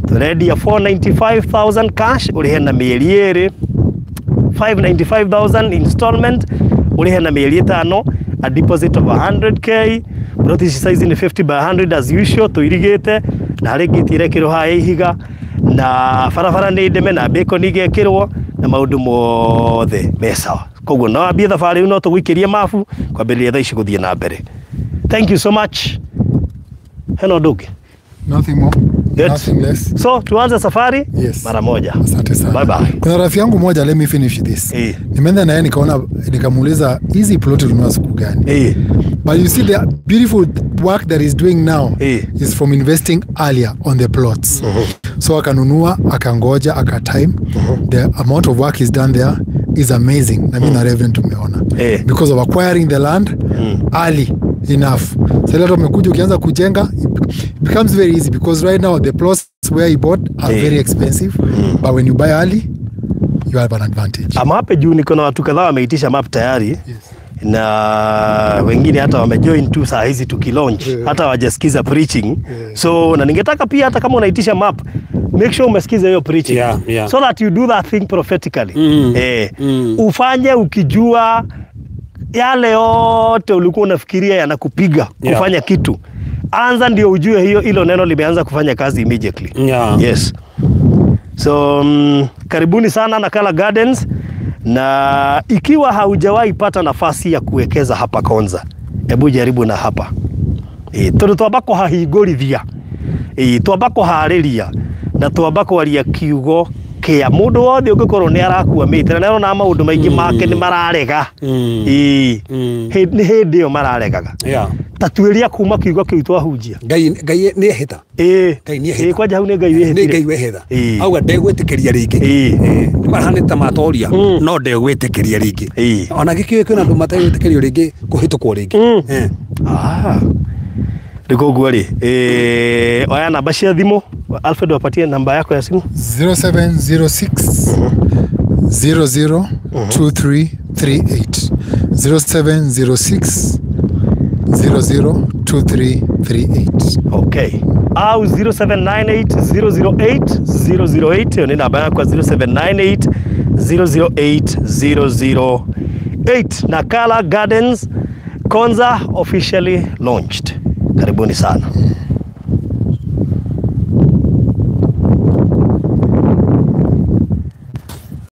tũrendia 495,000 cash ũrĩhe na mĩeri ĩrĩ, 595,000 installment ũrĩhe na mĩeri ĩtano, a deposit of 100k. Broti size ni 50 by 100 as usual tuirigite na hari gitire kiro ha ihiga na farafara ni ndeme na bacon igekirwo na maundu mothe mesawa koguo no ambie thabari no tuguikirie mafu kwambĩrĩria thaa ici guthie na mbere. Thank you so much. Heno ndugi Nothing more. Good. Nothing less. So tuanze safari mara moja. Asante sana. Bye bye. Kuna rafiki yangu moja, let me finish this. Nimeenda naye nikamuuliza hizi plot ulinunua siku gani? But you see the beautiful work that he's doing now is from investing earlier on the plots. So akanunua, akangoja, akatime. The amount of work he's done there is amazing. Na mimi na Reverend tumeona. Because of acquiring the land early enough. So later umekuja ukianza kujenga, it becomes very easy because right now the plots where he bought are very expensive. But when you buy early, you have an advantage. Amape juu niko na watu kadhaa wameitisha map tayari. Na wengine hata wamejoin tu saa hizi tukilaunch, hata hawajasikiza preaching. So na ningetaka pia hata kama unaitisha map, make sure umesikiza hiyo preaching. So that you do that thing prophetically. Ufanye ukijua yale yote ulikuwa unafikiria yanakupiga kufanya kitu. Anza ndio ujue hilo neno limeanza kufanya kazi immediately. Yes. So karibuni sana Nakala Gardens, na ikiwa haujawahi pata nafasi ya kuwekeza hapa Konza, hebu jaribu na hapa. Tondu twambako hahingurithia, twambako hariria, na twambako waria kiugo kia mundu wothe ungikorwo ni arakua mite na nero na maundu maingi make ni mararega. Ni hindi yo mararegaga. Tatuiria kuma kiugo kiu twahunjia. Ngai ni hita. Ngai ni hita. Kwaja hau ni Ngai hita. Ni Ngai we hitha. Auga ndegwitikiria ringi. Ni mahanita matoria no ndegwitikiria ringi. Ona gikio kwina andu matagwitikirio ringi kuhitukwo ringi. Rikoguo ri oya namba cia thimu. Alfred wapatie namba yako ya simu. 0706 002338. 0706 002338. Okay. Au 0798008008. Ni namba yako 0798008008. Nakala Gardens Konza officially launched. Karibuni sana.